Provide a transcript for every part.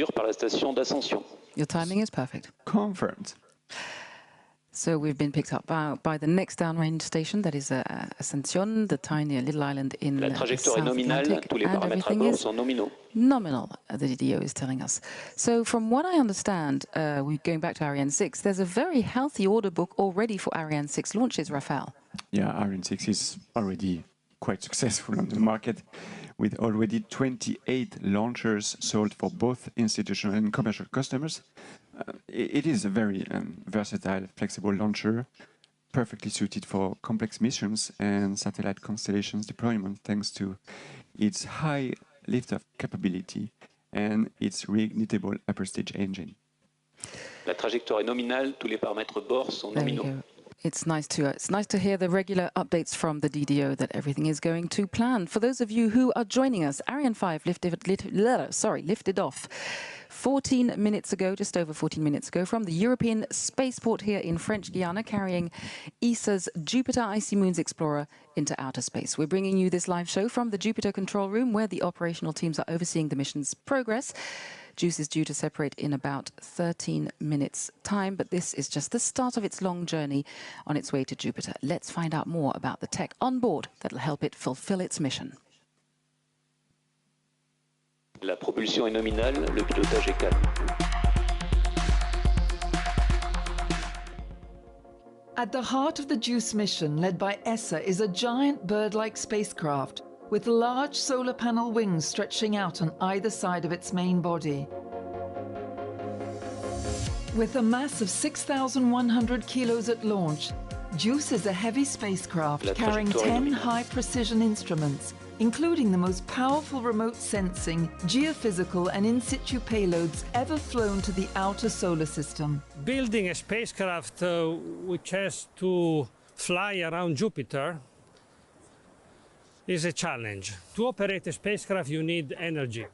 par la station d'Ascension. Your timing is perfect. Confirmed. So we've been picked up by the next downrange station, that is Ascension, the tiny little island in La the trajectoire est South nominale, Atlantic, tous les and paramètres à everything bord is sont nominaux. nominal, the DDO is telling us. So from what I understand, we're going back to Ariane 6, there's a very healthy order book already for Ariane 6 launches, Raphael. Yeah, Ariane 6 is already quite successful on the market, with already 28 launchers sold for both institutional and commercial customers. It is a very versatile, flexible launcher, perfectly suited for complex missions and satellite constellations deployment thanks to its high lift-off capability and its reignitable upper stage engine. La trajectoire est nominale, tous les paramètres bord sont nominaux. It's nice to hear the regular updates from the DDO that everything is going to plan. For those of you who are joining us, Ariane 5 lifted off 14 minutes ago, just over 14 minutes ago, from the European Spaceport here in French Guiana, carrying ESA's Jupiter Icy Moons Explorer into outer space. We're bringing you this live show from the Jupiter control room, where the operational teams are overseeing the mission's progress. JUICE is due to separate in about 13 minutes' time, but this is just the start of its long journey on its way to Jupiter. Let's find out more about the tech on board that will help it fulfill its mission. La propulsion est nominale, le pilotage est calme. At the heart of the JUICE mission, led by ESA, is a giant bird-like spacecraft with large solar panel wings stretching out on either side of its main body. With a mass of 6,100 kilos at launch, JUICE is a heavy spacecraft carrying 10 high-precision instruments, including the most powerful remote sensing, geophysical and in-situ payloads ever flown to the outer solar system. Building a spacecraft which has to fly around Jupiter is a challenge. To operate a spacecraft, you need energy,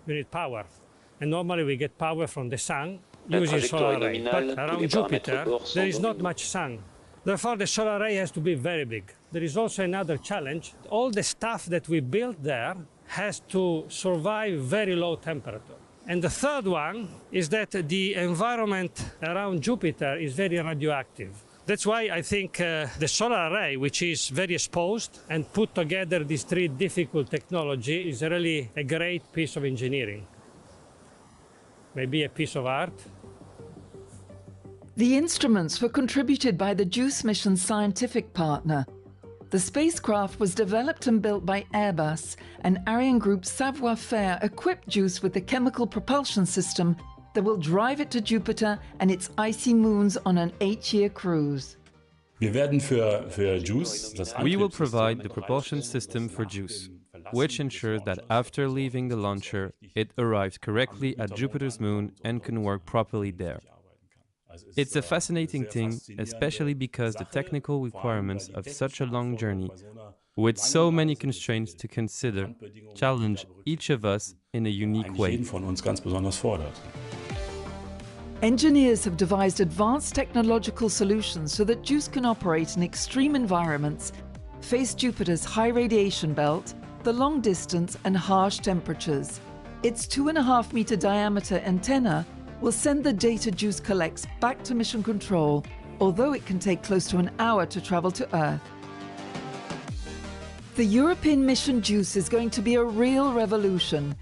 you need power. And normally we get power from the sun using solar array. But around Jupiter, there is not much sun. Therefore, the solar array has to be very big. There is also another challenge. All the stuff that we built there has to survive very low temperature. And the third one is that the environment around Jupiter is very radioactive. That's why I think the solar array, which is very exposed and put together these three difficult technology, is really a great piece of engineering. Maybe a piece of art. The instruments were contributed by the JUICE mission's scientific partner. The spacecraft was developed and built by Airbus, and Ariane Group's Savoir-Faire equipped JUICE with the chemical propulsion system that will drive it to Jupiter and its icy moons on an 8-year cruise. We will provide the propulsion system for JUICE, which ensures that after leaving the launcher, it arrives correctly at Jupiter's moon and can work properly there. It's a fascinating thing, especially because the technical requirements of such a long journey, with so many constraints to consider, challenge each of us in a unique way. Engineers have devised advanced technological solutions so that JUICE can operate in extreme environments, face Jupiter's high radiation belt, the long distance and harsh temperatures. Its 2.5-meter diameter antenna will send the data JUICE collects back to mission control, although it can take close to an hour to travel to Earth. The European mission JUICE is going to be a real revolution.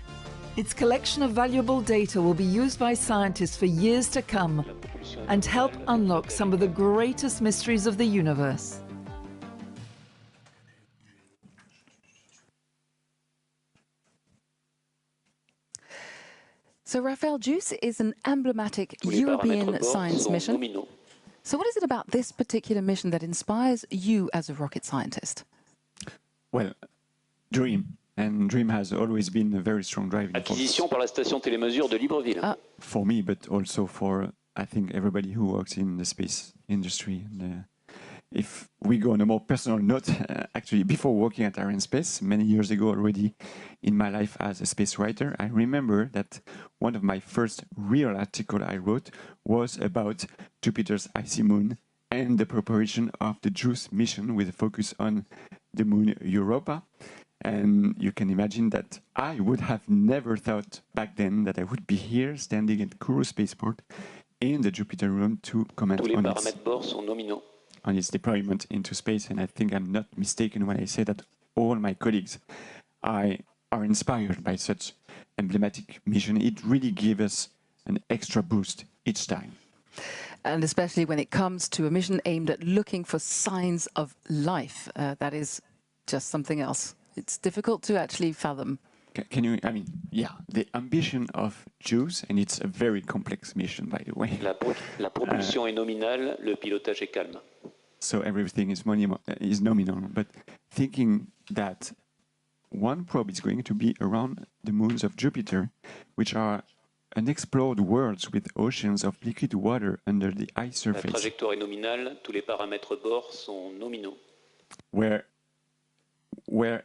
Its collection of valuable data will be used by scientists for years to come and help unlock some of the greatest mysteries of the universe. So, Raphael, JUICE is an emblematic European science mission. So what is it about this particular mission that inspires you as a rocket scientist? Well, dream. And dream has always been a very strong driving force. Acquisition par la station télémesure de Libreville. For me, but also for, I think, everybody who works in the space industry. And, if we go on a more personal note, actually, before working at Ariane Space, many years ago already in my life as a space writer, I remember that one of my first real article I wrote was about Jupiter's icy moon and the preparation of the JUICE mission with a focus on the moon Europa. And you can imagine that I would have never thought back then that I would be here standing at Kourou Spaceport in the Jupiter room to comment on its deployment into space. And I think I'm not mistaken when I say that all my colleagues are inspired by such emblematic mission. It really gives us an extra boost each time. And especially when it comes to a mission aimed at looking for signs of life. That is just something else. It's difficult to actually fathom. Can you, I mean, yeah, the ambition of JUICE, and it's a very complex mission, by the way. La propulsion est nominale, le pilotage est calme. So everything is nominal, but thinking that one probe is going to be around the moons of Jupiter, which are unexplored worlds with oceans of liquid water under the ice surface. La trajectoire est nominale, tous les paramètres bord sont nominaux. Where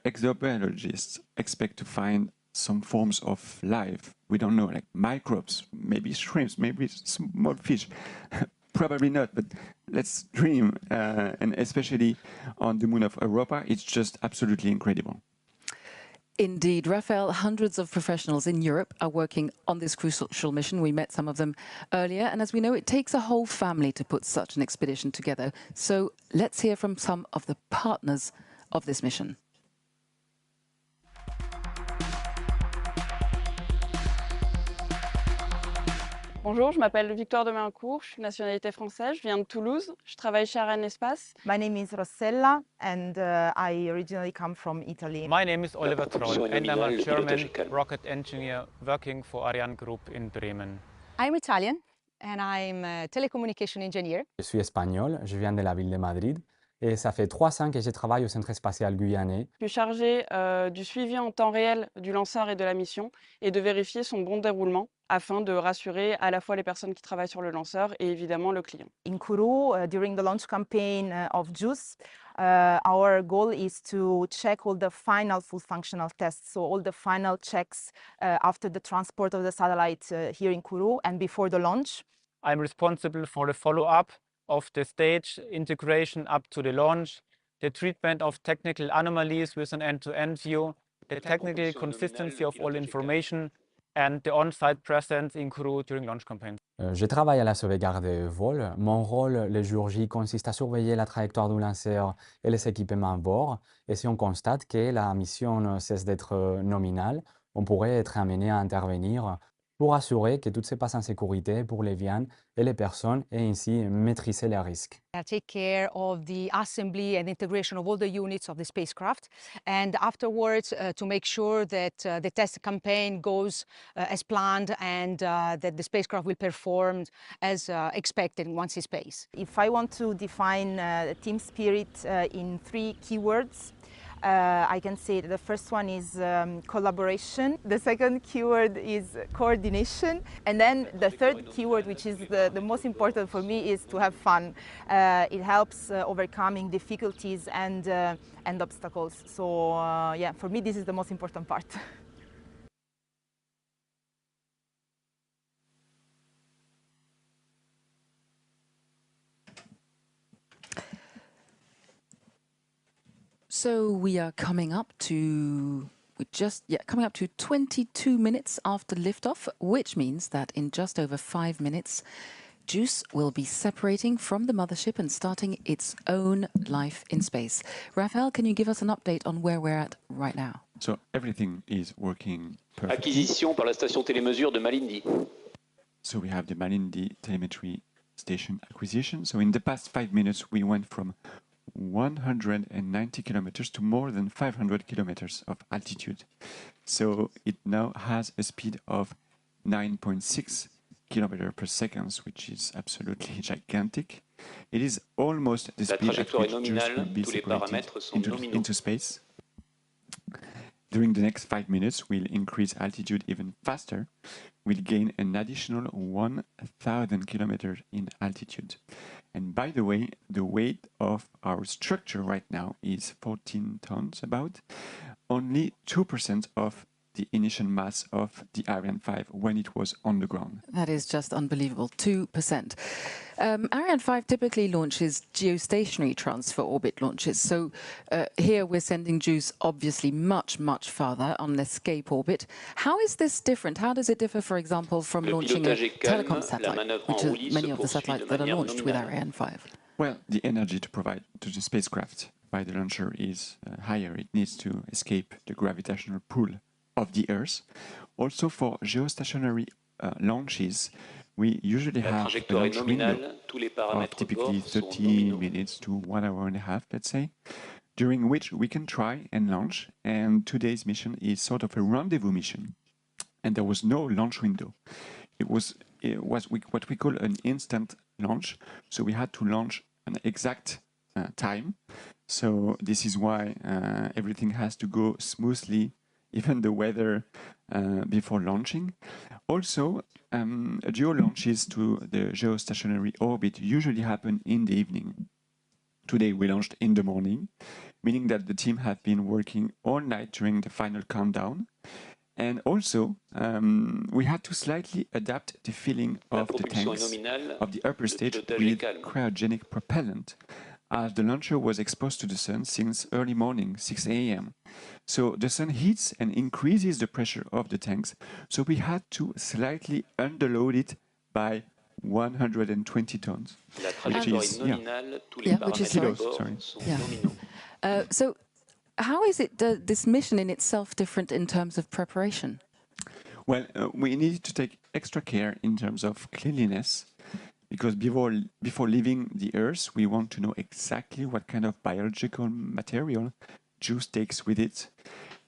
exobiologists expect to find some forms of life. We don't know, like microbes, maybe shrimps, maybe small fish. Probably not, but let's dream. And especially on the moon of Europa, it's just absolutely incredible. Indeed, Raphael, hundreds of professionals in Europe are working on this crucial mission. We met some of them earlier, and as we know, it takes a whole family to put such an expedition together. So let's hear from some of the partners of this mission. Bonjour, je m'appelle Victoire de Maincourt, je suis de nationalité française, je viens de Toulouse, je travaille chez Ariane Espace. My name is Rossella and I originally come from Italy. My name is Oliver Troll and I'm a German rocket engineer working for Ariane Group in Bremen. I'm Italian and I'm a telecommunication engineer. Je suis espagnol, je viens de la ville de Madrid. Et ça fait 3 ans que je travaille au Centre spatial guyanais. Je suis chargée du suivi en temps réel du lanceur et de la mission et de vérifier son bon déroulement afin de rassurer à la fois les personnes qui travaillent sur le lanceur et évidemment le client. In Kourou, during the launch campaign of JUICE, our goal is to check all the final full functional tests, so all the final checks after the transport of the satellite here in Kourou and before the launch. I'm responsible for the follow-up of the stage integration up to the launch, the treatment of technical anomalies with an end-to-end view, the technical consistency of all information, and the on-site presence in Kourou during launch campaign. Je travaille à la sauvegarde vol. Mon rôle le jour J consiste à surveiller la trajectoire du lanceur et les équipements à bord. Et si on constate que la mission cesse d'être nominale, on pourrait être amené à intervenir pour assurer que tout se passe en sécurité pour les viandes et les personnes et ainsi maîtriser les risques. I take care of the assembly and integration of all the units of the spacecraft and afterwards to make sure that the test campaign goes as planned and that the spacecraft will perform as expected once in space. If I want to define team spirit in 3 keywords, I can say that the first one is collaboration, the second keyword is coordination, and then the third keyword, which is the most important for me, is to have fun. It helps overcoming difficulties and obstacles. So yeah, for me this is the most important part. So we are coming up to 22 minutes after liftoff, which means that in just over 5 minutes, JUICE will be separating from the mothership and starting its own life in space. Raphael, can you give us an update on where we're at right now? So everything is working perfectly. Acquisition par la station télémesure de Malindi. So we have the Malindi telemetry station acquisition. So in the past 5 minutes, we went from 190 kilometers to more than 500 kilometers of altitude. So it now has a speed of 9.6 kilometers per second, which is absolutely gigantic. It is almost the speed at which JUICE will be separated into space. During the next 5 minutes, we'll increase altitude even faster. We'll gain an additional 1,000 kilometers in altitude. And by the way, the weight of our structure right now is 14 tons about. Only 2% of the initial mass of the Ariane 5 when it was on the ground. That is just unbelievable, 2%. Ariane 5 typically launches geostationary transfer orbit launches. So here we're sending JUICE obviously much, much farther on an escape orbit. How is this different? How does it differ, for example, from launching a telecom satellite, which is many of the satellites that are launched with Ariane 5? Well, the energy to provide to the spacecraft by the launcher is higher. It needs to escape the gravitational pull of the Earth. Also, for geostationary launches, we usually have a launch window of typically 30 minutes to 1 hour and a half, let's say, during which we can try and launch. And today's mission is sort of a rendezvous mission. And there was no launch window. It was what we call an instant launch. So we had to launch an exact time. So this is why everything has to go smoothly, even the weather before launching. Also, geo launches to the geostationary orbit usually happen in the evening. Today we launched in the morning, meaning that the team have been working all night during the final countdown. And also, we had to slightly adapt the filling of the tanks of the upper stage with cryogenic propellant, as the launcher was exposed to the sun since early morning, 6 a.m. So the sun heats and increases the pressure of the tanks, so we had to slightly underload it by 120 tons, which is kilos, sorry. So how is it this mission in itself different in terms of preparation? Well, we needed to take extra care in terms of cleanliness, because before leaving the Earth, we want to know exactly what kind of biological material JUICE takes with it.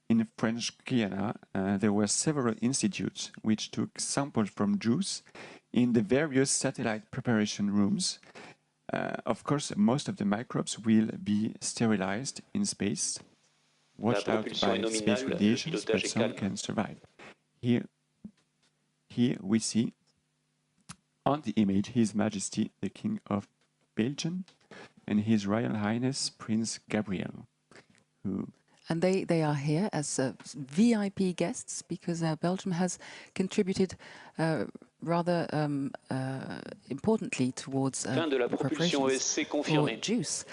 In French Guiana, there were several institutes which took samples from JUICE in the various satellite preparation rooms. Of course, most of the microbes will be sterilized in space, watched out by space radiation, but some can survive. Here we see on the image His Majesty the King of Belgium and His Royal Highness Prince Gabriel, who... And they are here as VIP guests because Belgium has contributed rather importantly towards preparations for JUICE.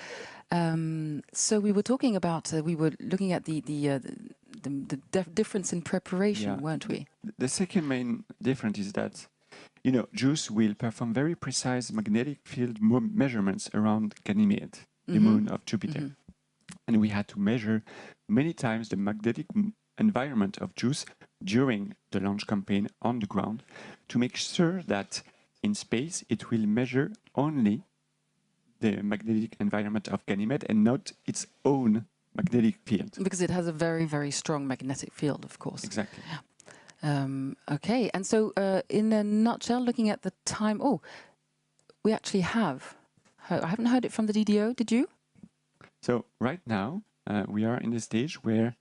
So we were talking about, we were looking at the difference in preparation, weren't we? The second main difference is that, you know, JUICE will perform very precise magnetic field measurements around Ganymede, the moon of Jupiter. And we had to measure many times the magnetic environment of JUICE during the launch campaign on the ground to make sure that in space it will measure only the magnetic environment of Ganymede and not its own magnetic field. Because it has a very, very strong magnetic field, of course. Exactly. Okay, and so in a nutshell, looking at the time, we actually have, I haven't heard it from the DDO, did you? So right now, we are in the stage where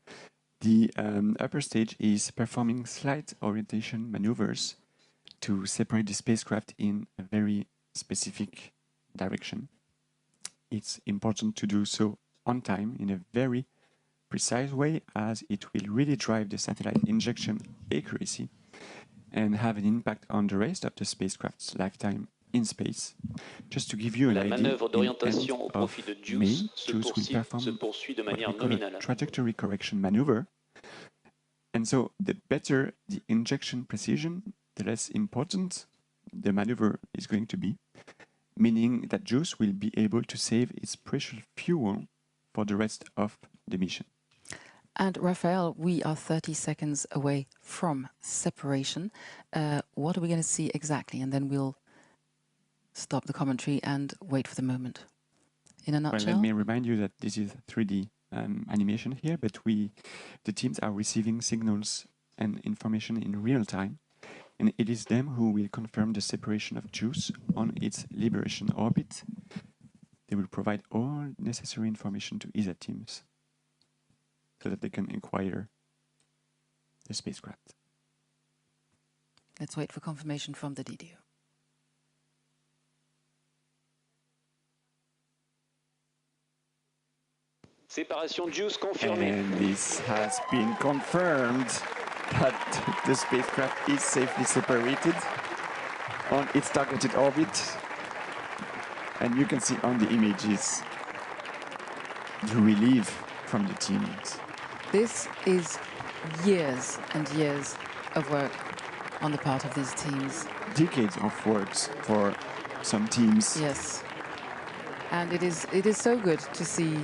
the upper stage is performing slight orientation maneuvers to separate the spacecraft in a very specific direction. It's important to do so on time in a very precise way, as it will really drive the satellite injection accuracy and have an impact on the rest of the spacecraft's lifetime in space. Just to give you an idea, in end of May, JUICE will perform what we call a trajectory correction maneuver. And so the better the injection precision, the less important the maneuver is going to be, meaning that JUICE will be able to save its precious fuel for the rest of the mission. And Raphael, we are 30 seconds away from separation. What are we going to see exactly? And then we'll stop the commentary and wait for the moment. In a nutshell? Well, let me remind you that this is 3D animation here, but the teams are receiving signals and information in real time, and it is them who will confirm the separation of JUICE on its liberation orbit. They will provide all necessary information to ESA teams so that they can acquire the spacecraft. Let's wait for confirmation from the DDO. Séparation JUICE confirmée. And this has been confirmed. but the spacecraft is safely separated on its targeted orbit. And you can see on the images the relief from the teams. This is years and years of work on the part of these teams. Decades of works for some teams. Yes. And it is so good to see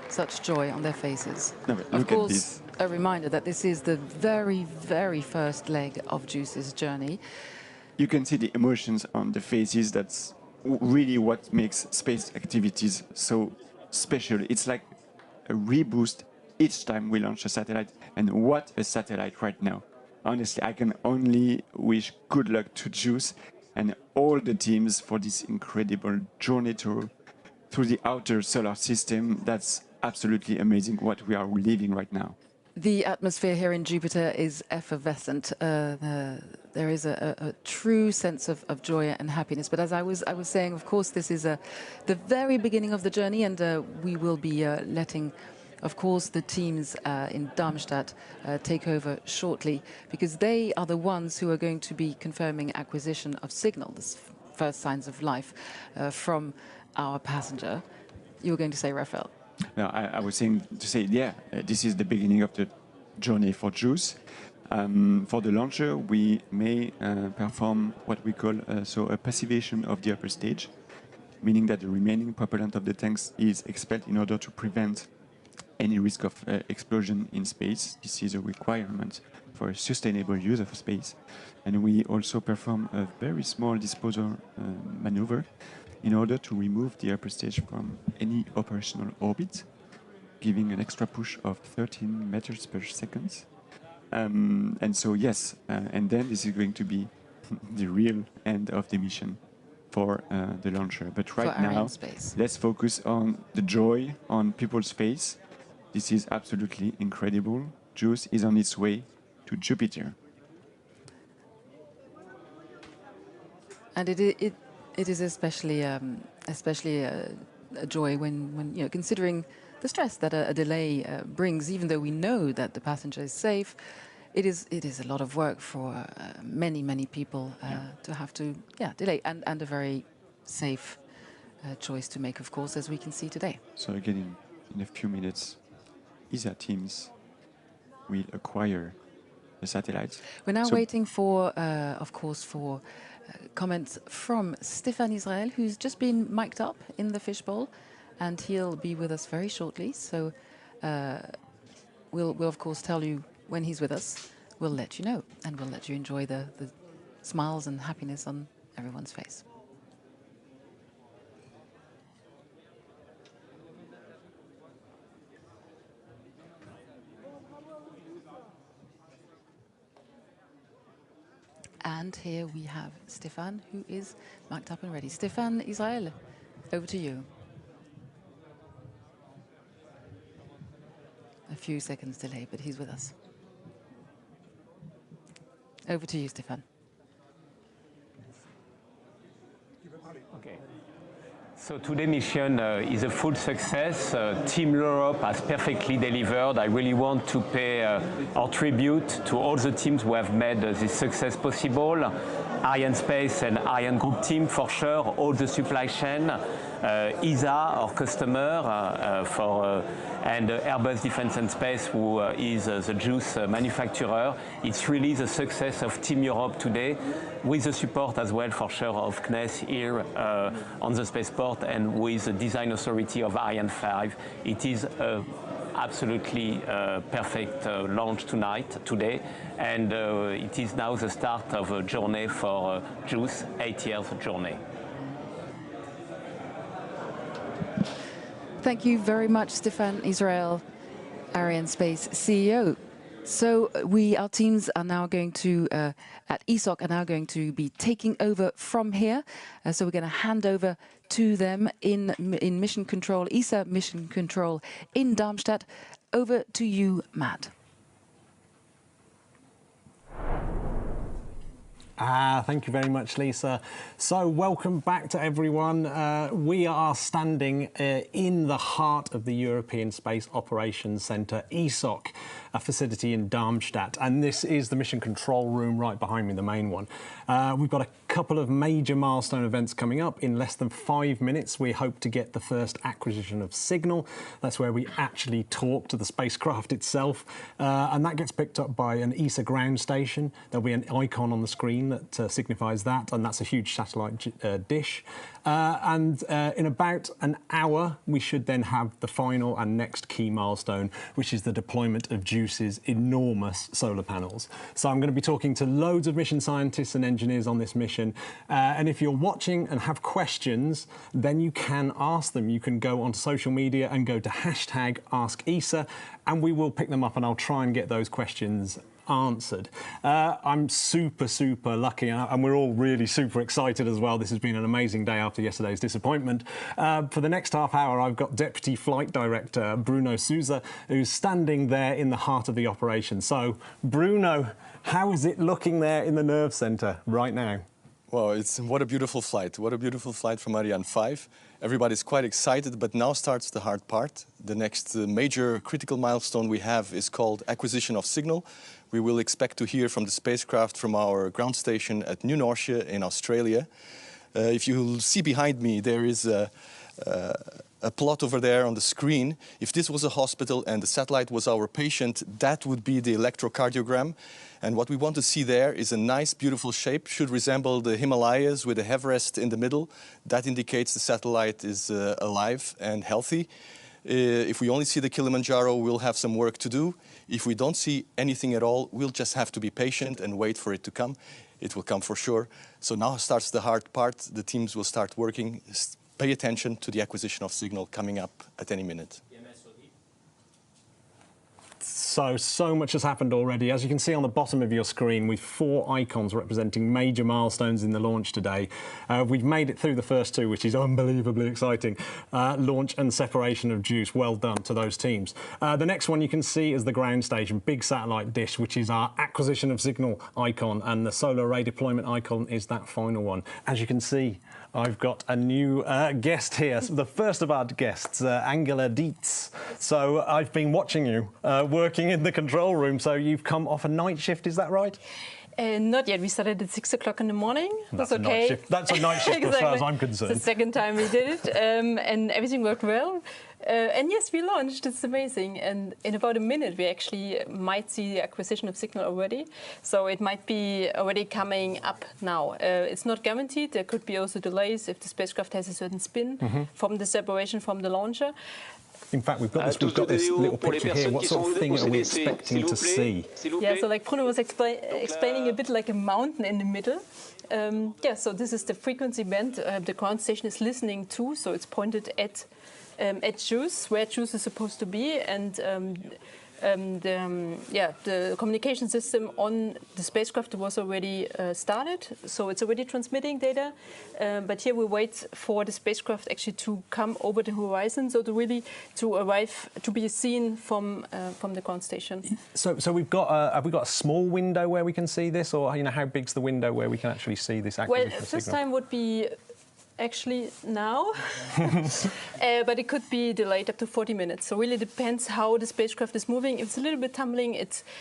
such joy on their faces. No, but of look course, at this. a reminder that this is the very, very first leg of JUICE's journey. You can see the emotions on the faces. That's really what makes space activities so special. It's like a reboost each time we launch a satellite. And what a satellite right now. Honestly, I can only wish good luck to JUICE and all the teams for this incredible journey through the outer solar system. That's absolutely amazing what we are living right now. The atmosphere here in Jupiter is effervescent. There is a true sense of joy and happiness. But as I was saying, of course, this is the very beginning of the journey, and we will be letting, of course, the teams in Darmstadt take over shortly, because they are the ones who are going to be confirming acquisition of signal, the first signs of life from our passenger. You were going to say, Raphael? No, I was saying to say, yeah, this is the beginning of the journey for JUICE. For the launcher, we may perform what we call a passivation of the upper stage, meaning that the remaining propellant of the tanks is expelled in order to prevent any risk of explosion in space. This is a requirement for a sustainable use of space. And we also perform a very small disposal maneuver in order to remove the upper stage from any operational orbit, giving an extra push of 13 meters per second. And so, yes, and then this is going to be the real end of the mission for the launcher. But right now, let's focus on the joy on people's face. This is absolutely incredible. JUICE is on its way to Jupiter. And it is especially a joy when you know, considering the stress that a delay brings. Even though we know that the passenger is safe, it is a lot of work for many people to have to delay, and a very safe choice to make, of course, as we can see today. So again, in a few minutes, ESA teams will acquire the satellites. We're now waiting for, of course, for comments from Stéphane Israël, who's just been mic'd up in the fishbowl, and he'll be with us very shortly. So we'll of course tell you when he's with us. We'll let you know, and we'll let you enjoy the smiles and happiness on everyone's face. And here we have Stéphane, who is mic'd up and ready. Stéphane Israël, over to you. A few seconds delay, but he's with us. Over to you, Stéphane. Okay. So today's mission is a full success. Team Europe has perfectly delivered. I really want to pay our tribute to all the teams who have made this success possible. Ariane Space and Ariane Group team for sure, all the supply chain, ESA, our customer, and Airbus Defence and Space, who is the JUICE manufacturer. It's really the success of Team Europe today, with the support as well for sure of CNES here on the Spaceport, and with the design authority of Ariane 5. It is absolutely perfect launch today, and it is now the start of a journey for JUICE, 8 years journey. Thank you very much, Stéphane Israël, Ariane Space CEO. So our teams are now going to, at ESOC, are now going to be taking over from here. So we're going to hand over to them in Mission Control, ESA Mission Control in Darmstadt. Over to you, Matt. Thank you very much, Lisa. So welcome back to everyone. We are standing in the heart of the European Space Operations Centre, ESOC, a facility in Darmstadt. And this is the mission control room right behind me, the main one. We've got a couple of major milestone events coming up. In less than 5 minutes, we hope to get the first acquisition of signal. That's where we actually talk to the spacecraft itself. And that gets picked up by an ESA ground station. There'll be an icon on the screen that signifies that, and that's a huge satellite dish. And in about an hour, we should then have the final and next key milestone, which is the deployment of JUICE's enormous solar panels. So I'm going to be talking to loads of mission scientists and engineers on this mission. And if you're watching and have questions, then you can ask them. You can go onto social media and go to #AskESA, and we will pick them up, and I'll try and get those questions answered. I'm super lucky, and we're all really super excited as well. This has been an amazing day after yesterday's disappointment. For the next half hour, I've got Deputy Flight Director Bruno Souza, who's standing there in the heart of the operation. So, Bruno, how is it looking there in the nerve centre right now? Well, what a beautiful flight. What a beautiful flight from Ariane 5. Everybody's quite excited, but now starts the hard part. The next major critical milestone we have is called acquisition of signal. We will expect to hear from the spacecraft from our ground station at New Norcia in Australia. If you see behind me, there is a plot over there on the screen. If this was a hospital and the satellite was our patient, that would be the electrocardiogram. And what we want to see there is a nice, beautiful shape, should resemble the Himalayas with a Everest in the middle. That indicates the satellite is alive and healthy. If we only see the Kilimanjaro, we'll have some work to do. If we don't see anything at all, we'll just have to be patient and wait for it to come. It will come for sure. So now starts the hard part. The teams will start working. Pay attention to the acquisition of signal coming up at any minute. So much has happened already. As you can see on the bottom of your screen, with 4 icons representing major milestones in the launch today. We've made it through the first 2, which is unbelievably exciting. Launch and separation of JUICE. Well done to those teams. The next one you can see is the ground station, big satellite dish, which is our acquisition of signal icon, and the solar array deployment icon is that final one. As you can see, I've got a new guest here, the first of our guests, Angela Dietz. So I've been watching you working in the control room, so you've come off a night shift, is that right? Not yet. We started at 6 o'clock in the morning. That's okay. A night shift. That's a night shift exactly. As far as I'm concerned. It's the second time we did it, and everything worked well. And yes, we launched. It's amazing. And in about a minute, we actually might see the acquisition of signal already. So it might be already coming up now. It's not guaranteed. There could be also delays if the spacecraft has a certain spin from the separation from the launcher. In fact, we've got this little picture here. What sort of thing are we expecting to see? Yeah, so like Bruno was explaining a bit like a mountain in the middle. Yeah, so this is the frequency band the ground station is listening to. So it's pointed at JUICE, where JUICE is supposed to be, and the communication system on the spacecraft was already started, so it's already transmitting data. But here we wait for the spacecraft actually to come over the horizon, so to arrive, to be seen from the ground station. So have we got a small window where we can see this, or how big's the window where we can actually see this acquisition Well, of first signal? time would be actually now, but it could be delayed up to 40 minutes. So really depends how the spacecraft is moving. If it's a little bit tumbling,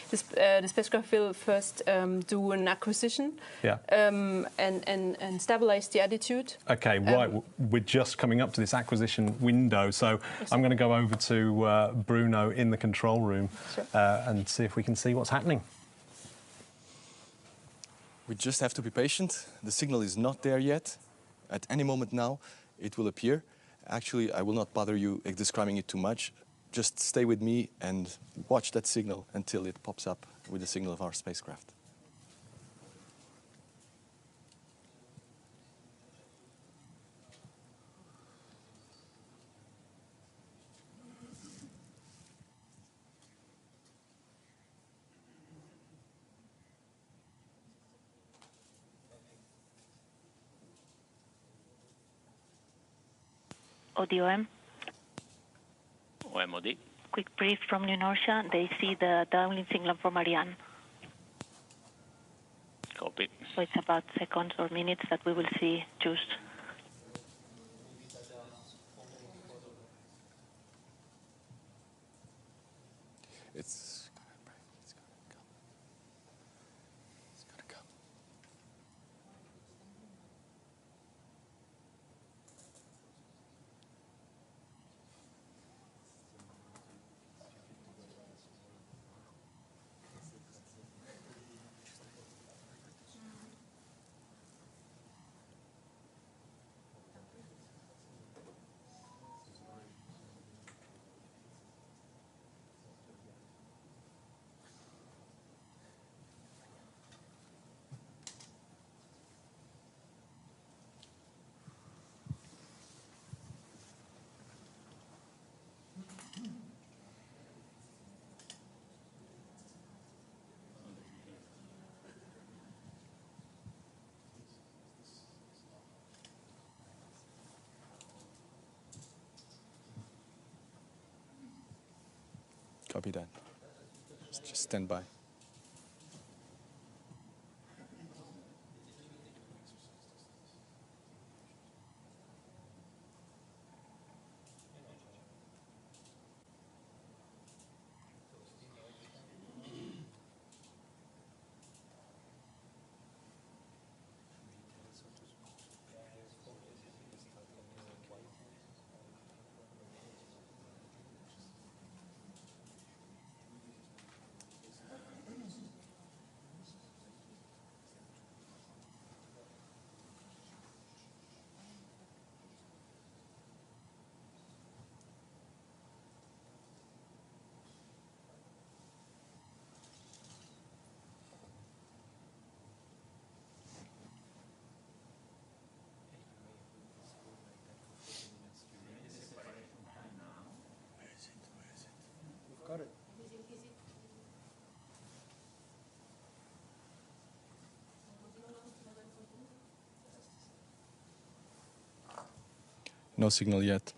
the spacecraft will first do an acquisition and stabilize the attitude. Okay, right. We're just coming up to this acquisition window, so I'm going to go over to Bruno in the control room and see if we can see what's happening. We just have to be patient. The signal is not there yet. At any moment now, it will appear. Actually, I will not bother you describing it too much. Just stay with me and watch that signal until it pops up with the signal of our spacecraft. ODOM. OMOD. Quick brief from New Norcia. They see the downlink signal from Ariane. Copy. So it's about seconds or minutes that we will see juice. It's gonna come. Copy that. Just stand by. Got it. No signal yet.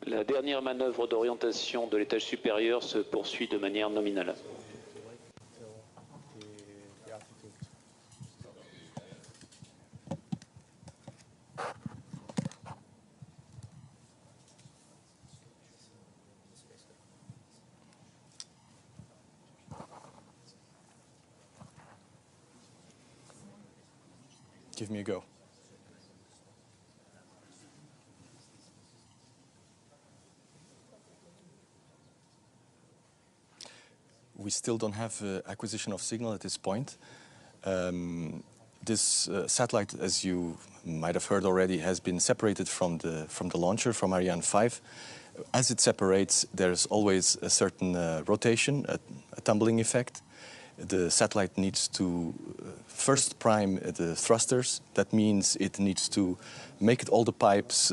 La dernière manœuvre d'orientation de l'étage supérieur se poursuit de manière nominale. Give me a go. We still don't have acquisition of signal at this point. This satellite, as you might have heard already, has been separated from the launcher, from Ariane 5. As it separates, there's always a certain rotation, a tumbling effect. The satellite needs to first prime the thrusters. That means it needs to make all the pipes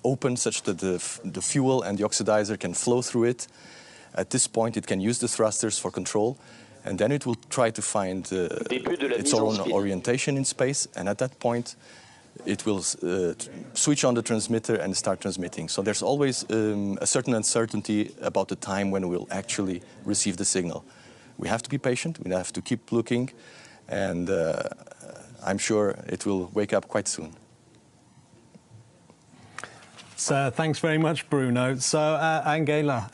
open such that the fuel and the oxidizer can flow through it. At this point, it can use the thrusters for control, and then it will try to find its own orientation in space, and at that point, it will switch on the transmitter and start transmitting. So there's always a certain uncertainty about the time when we'll actually receive the signal. We have to be patient, we have to keep looking, and I'm sure it will wake up quite soon. So thanks very much, Bruno. So Angela,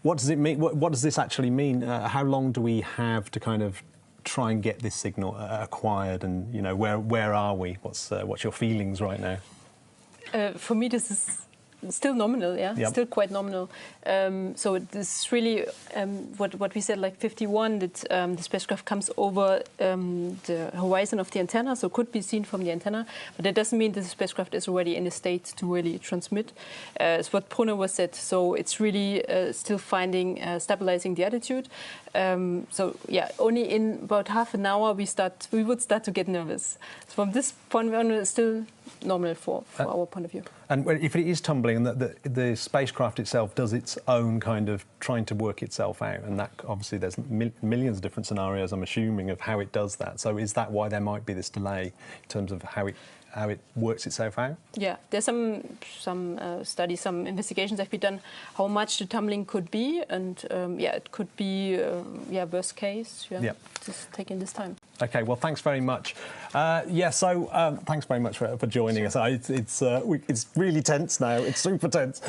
what does it mean? What does this actually mean? How long do we have to kind of try and get this signal acquired? And where are we? What's your feelings right now? For me, this is still nominal, yeah, Yep. still quite nominal. So this is really what we said, like 51, that the spacecraft comes over the horizon of the antenna, so could be seen from the antenna, but that doesn't mean that the spacecraft is already in a state to really transmit. It's what Bruno was said, so it's really still finding, stabilizing the attitude. So yeah, only in about half an hour we would start to get nervous. So from this point on, it's still nominal for our point of view. And if it is tumbling, and the spacecraft itself does its own kind of trying to work itself out, and that obviously there's millions of different scenarios, I'm assuming, of how it does that. So is that why there might be this delay in terms of how it works itself out? Yeah, there's some studies, some investigations that have been done, how much the tumbling could be, and yeah, it could be worst case. Yeah, just taking this time. Okay, well, thanks very much. Thanks very much for joining us. It's really tense now. It's super tense.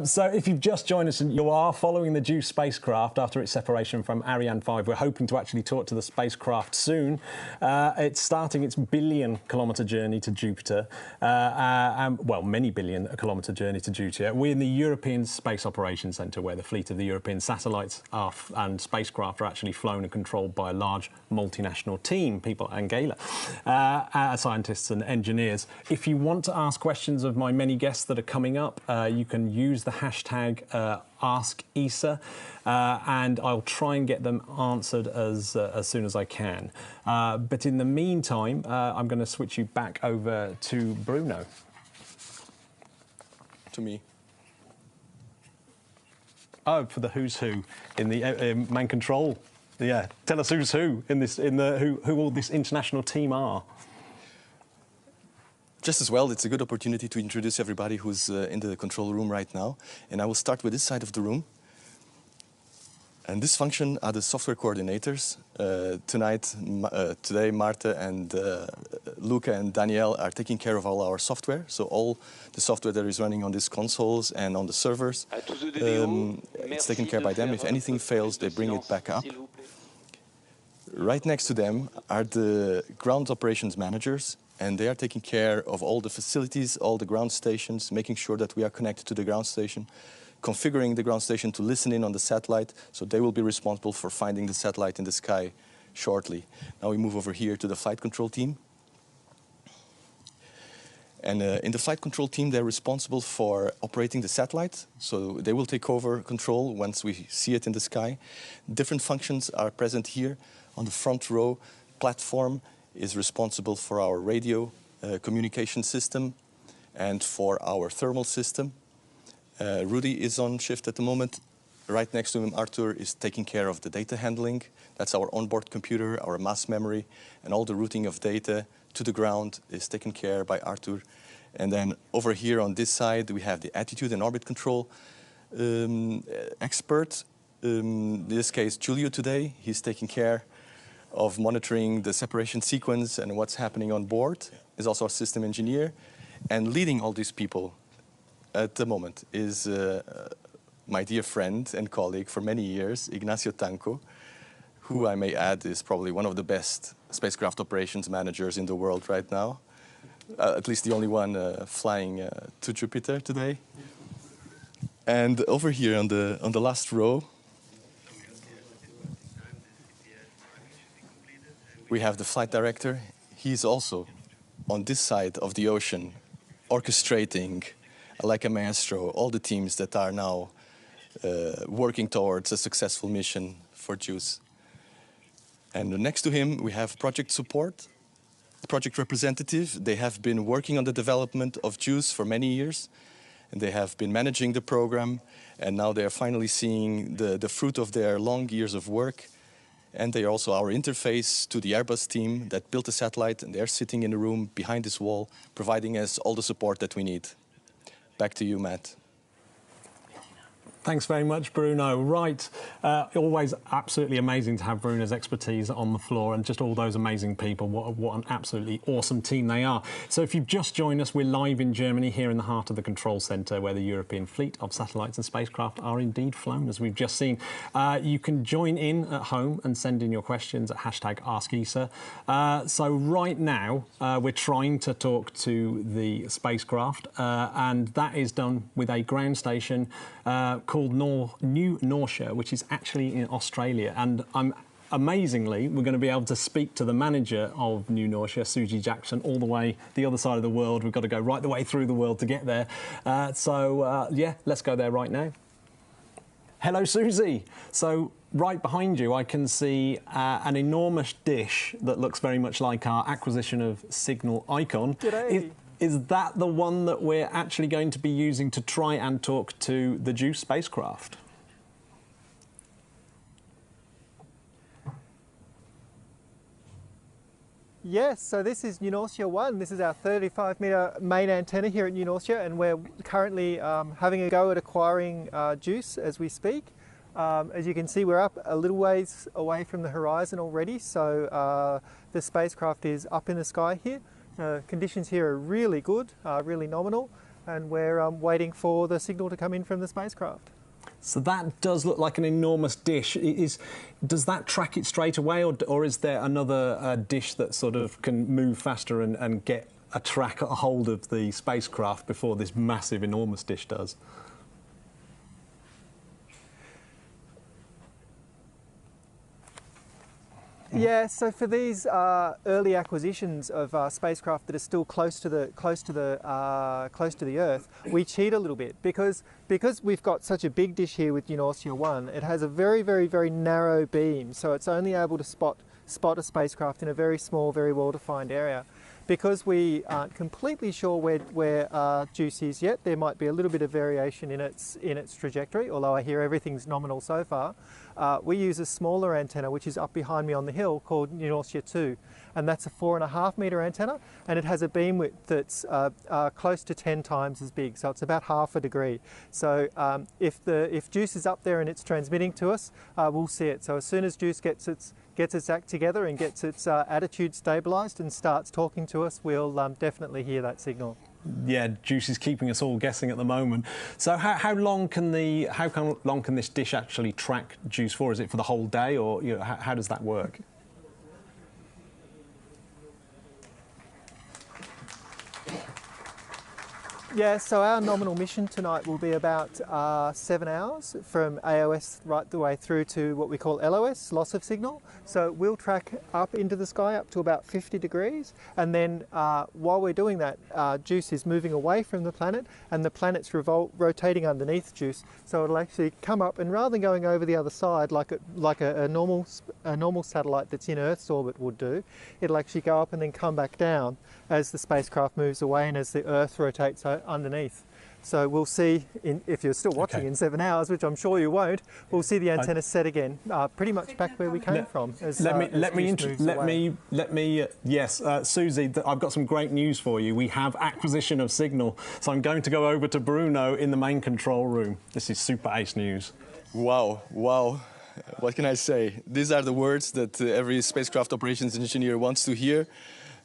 So if you've just joined us and you are following the JUICE spacecraft after its separation from Ariane 5, we're hoping to actually talk to the spacecraft soon. It's starting its billion-kilometre journey to Jupiter, many billion-kilometre journey to Jupiter. We're in the European Space Operations Centre, where the fleet of the European satellites and spacecraft are actually flown and controlled by a large multinational team, people at Galilean, scientists and engineers. If you want to ask questions of my many guests that are coming up, you can use the hashtag #AskESA, and I'll try and get them answered as soon as I can. But in the meantime, I'm going to switch you back over to Bruno. To me. Oh, for the who's who in the main control. Yeah, tell us who's who who all this international team are. Just as well, it's a good opportunity to introduce everybody who's in the control room right now. And I will start with this side of the room. And this function are the software coordinators. Today, Marta and Luca and Danielle are taking care of all our software. So all the software that is running on these consoles and on the servers, it's taken care by them. If anything fails, they bring it back up. Right next to them are the ground operations managers, and they are taking care of all the facilities, all the ground stations, making sure that we are connected to the ground station, configuring the ground station to listen in on the satellite, so they will be responsible for finding the satellite in the sky shortly. Now we move over here to the flight control team. And in the flight control team, they're responsible for operating the satellite, so they will take over control once we see it in the sky. Different functions are present here. On the front row, platform is responsible for our radio communication system and for our thermal system. Rudy is on shift at the moment. Right next to him, Arthur is taking care of the data handling. That's our onboard computer, our mass memory, and all the routing of data to the ground is taken care by Arthur. And then over here on this side, we have the attitude and orbit control expert. In this case, Giulio today. He's taking care of monitoring the separation sequence and what's happening on board. Is also our system engineer. And leading all these people at the moment is my dear friend and colleague for many years, Ignacio Tanco, who I may add is probably one of the best spacecraft operations managers in the world right now. At least the only one flying to Jupiter today. And over here on the last row, we have the flight director. He's also on this side of the ocean, orchestrating, like a maestro, all the teams that are now working towards a successful mission for JUICE. And next to him, we have project support, the project representative. They have been working on the development of JUICE for many years, and they have been managing the program, and now they are finally seeing the fruit of their long years of work. And they are also our interface to the Airbus team that built the satellite, and they're sitting in the room behind this wall, providing us all the support that we need. Back to you, Matt. Thanks very much, Bruno. Right, always absolutely amazing to have Bruno's expertise on the floor and just all those amazing people. What an absolutely awesome team they are. So if you've just joined us, we're live in Germany, here in the heart of the control centre, where the European fleet of satellites and spacecraft are indeed flown, as we've just seen. You can join in at home and send in your questions at #AskESA. So right now, we're trying to talk to the spacecraft, and that is done with a ground station called New Norcia, which is actually in Australia. And amazingly, we're going to be able to speak to the manager of New Norcia, Susie Jackson, all the way the other side of the world. We've got to go right the way through the world to get there. Yeah, let's go there right now. Hello, Susie. So right behind you, I can see an enormous dish that looks very much like our acquisition of signal icon. G'day. Is that the one that we're actually going to be using to try and talk to the JUICE spacecraft? Yes, so this is New Norcia 1. This is our 35-metre main antenna here at New Norcia, and we're currently having a go at acquiring JUICE as we speak. As you can see, we're up a little ways away from the horizon already, so the spacecraft is up in the sky here. Conditions here are really good, really nominal, and we're waiting for the signal to come in from the spacecraft. So that does look like an enormous dish. Does that track it straight away, or is there another dish that sort of can move faster and get a hold of the spacecraft before this massive, enormous dish does? Yeah, so for these early acquisitions of spacecraft that are still close to the Earth, we cheat a little bit because we've got such a big dish here with New Norcia 1. It has a very, very, very narrow beam, so it's only able to spot a spacecraft in a very small, very well-defined area. Because we aren't completely sure where JUICE is yet, there might be a little bit of variation in its trajectory, although I hear everything's nominal so far. We use a smaller antenna, which is up behind me on the hill, called New Norcia 2, and that's a 4.5-metre antenna, and it has a beam width that's close to 10 times as big, so it's about half a degree. So if JUICE is up there and it's transmitting to us, we'll see it. So as soon as JUICE gets its act together and gets its attitude stabilised and starts talking to us, we'll definitely hear that signal. Yeah, JUICE is keeping us all guessing at the moment. So how long can this dish actually track JUICE for? Is it for the whole day, or how does that work? Yeah, so our nominal mission tonight will be about 7 hours from AOS right the way through to what we call LOS, loss of signal. So we'll track up into the sky up to about 50 degrees, and then while we're doing that, JUICE is moving away from the planet, and the planet's rotating underneath JUICE. So it'll actually come up, and rather than going over the other side like a normal satellite that's in Earth's orbit would do, it'll actually go up and then come back down as the spacecraft moves away and as the Earth rotates underneath. So we'll see, if you're still watching in 7 hours, which I'm sure you won't, we'll see the antenna set again, pretty much back where we came from. Yes, Susie, I've got some great news for you. We have acquisition of signal, so I'm going to go over to Bruno in the main control room. This is super ace news. Wow, wow. What can I say? These are the words that every spacecraft operations engineer wants to hear.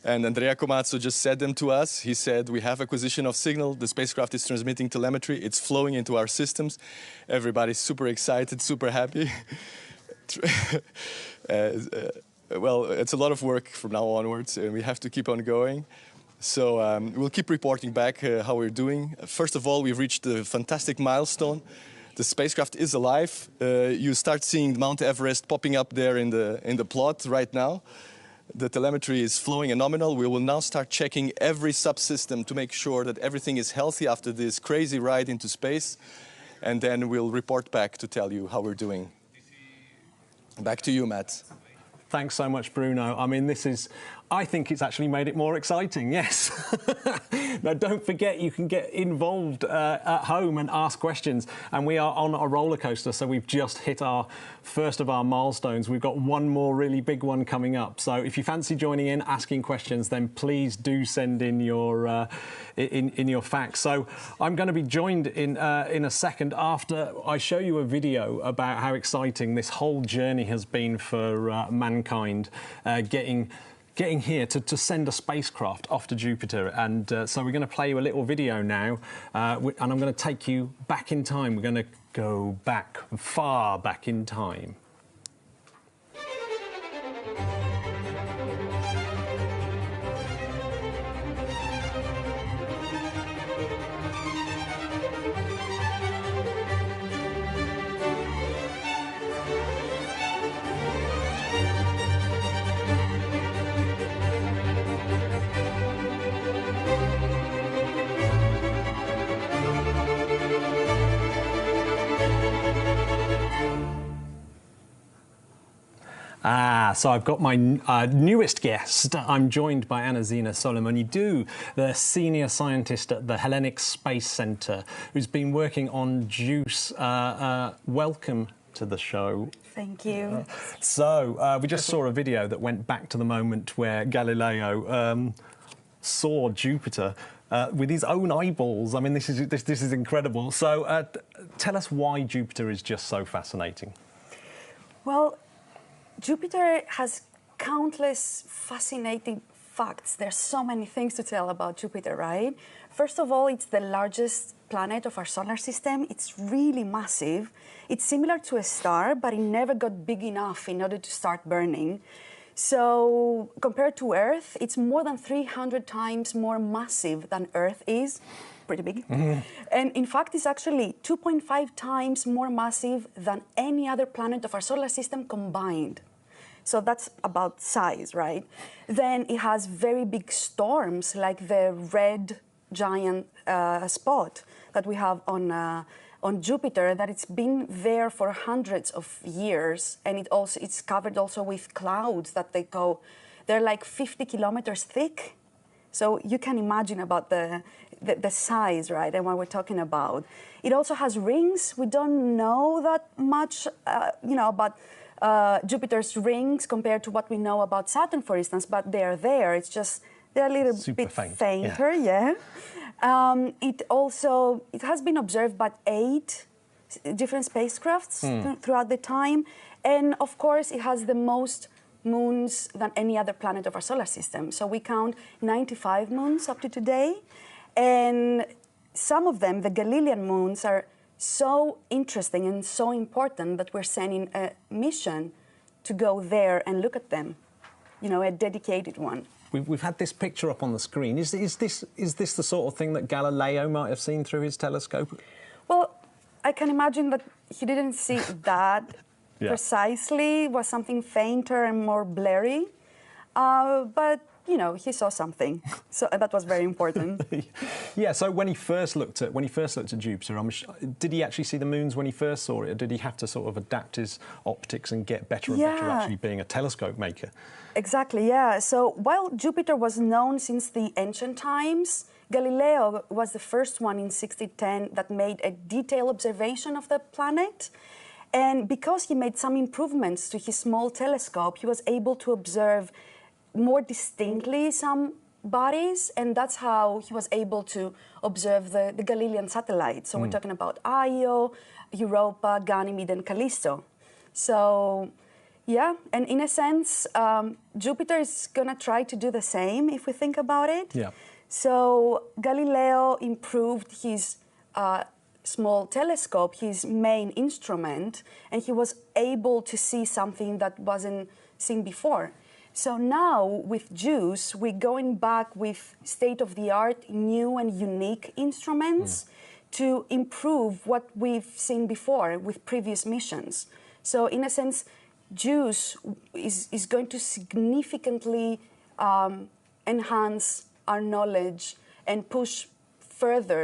And Andrea Comazzo just said them to us. He said, we have acquisition of signal. The spacecraft is transmitting telemetry. It's flowing into our systems. Everybody's super excited, super happy. Well, it's a lot of work from now onwards, and we have to keep on going. So we'll keep reporting back how we're doing. First of all, we've reached a fantastic milestone. The spacecraft is alive. You start seeing Mount Everest popping up there in the plot right now. The telemetry is flowing and nominal. We will now start checking every subsystem to make sure that everything is healthy after this crazy ride into space. And then we'll report back to tell you how we're doing. Back to you, Matt. Thanks so much, Bruno. I mean, this is I think it's actually made it more exciting, yes. Now, don't forget, you can get involved at home and ask questions. And we are on a roller coaster, so we've just hit our first of our milestones. We've got one more really big one coming up. So if you fancy joining in, asking questions, then please do send in your facts. So I'm going to be joined in a second after I show you a video about how exciting this whole journey has been for mankind, getting here to send a spacecraft off to Jupiter. And so we're going to play you a little video now, and I'm going to take you back in time. We're going to go back, far back in time. So I've got my newest guest. I'm joined by Anna-Zina Solomonidou, the senior scientist at the Hellenic Space Centre, who's been working on JUICE. Welcome to the show. Thank you. So we just saw a video that went back to the moment where Galileo saw Jupiter with his own eyeballs. I mean, this is incredible. So tell us why Jupiter is just so fascinating. Well, Jupiter has countless fascinating facts. There's so many things to tell about Jupiter, right? First of all, it's the largest planet of our solar system. It's really massive. It's similar to a star, but it never got big enough in order to start burning. So compared to Earth, it's more than 300 times more massive than Earth is. Pretty big. Mm-hmm. And in fact, it's actually 2.5 times more massive than any other planet of our solar system combined. So that's about size, right? Then it has very big storms, like the red giant spot that we have on Jupiter, that it's been there for hundreds of years, and it's covered also with clouds that they're like 50 kilometers thick. So you can imagine about the size, right, and what we're talking about. It also has rings. We don't know that much, about Jupiter's rings compared to what we know about Saturn, for instance, but they're there. It's just they're a little bit fainter, yeah. It has been observed by 8 different spacecrafts throughout the time, and of course it has the most moons than any other planet of our solar system. So we count 95 moons up to today, and some of them, the Galilean moons, are so interesting and so important that we're sending a mission to go there and look at them, a dedicated one. We've had this picture up on the screen. Is this the sort of thing that Galileo might have seen through his telescope? Well, I can imagine that he didn't see that precisely. It was something fainter and more blurry, but he saw something, so that was very important. Yeah. So when he first looked at Jupiter, did he actually see the moons when he first saw it, or did he have to sort of adapt his optics and get better and better at actually being a telescope maker? Exactly. Yeah. So while Jupiter was known since the ancient times, Galileo was the first one in 1610 that made a detailed observation of the planet. And because he made some improvements to his small telescope, he was able to observe more distinctly some bodies, and that's how he was able to observe the Galilean satellites. So we're talking about Io, Europa, Ganymede, and Callisto. So, yeah, and in a sense, Jupiter is going to try to do the same if we think about it. Yeah. So Galileo improved his small telescope, his main instrument, and he was able to see something that wasn't seen before. So now with JUICE, we're going back with state-of-the-art, new and unique instruments to improve what we've seen before with previous missions. So in a sense, JUICE is going to significantly enhance our knowledge and push further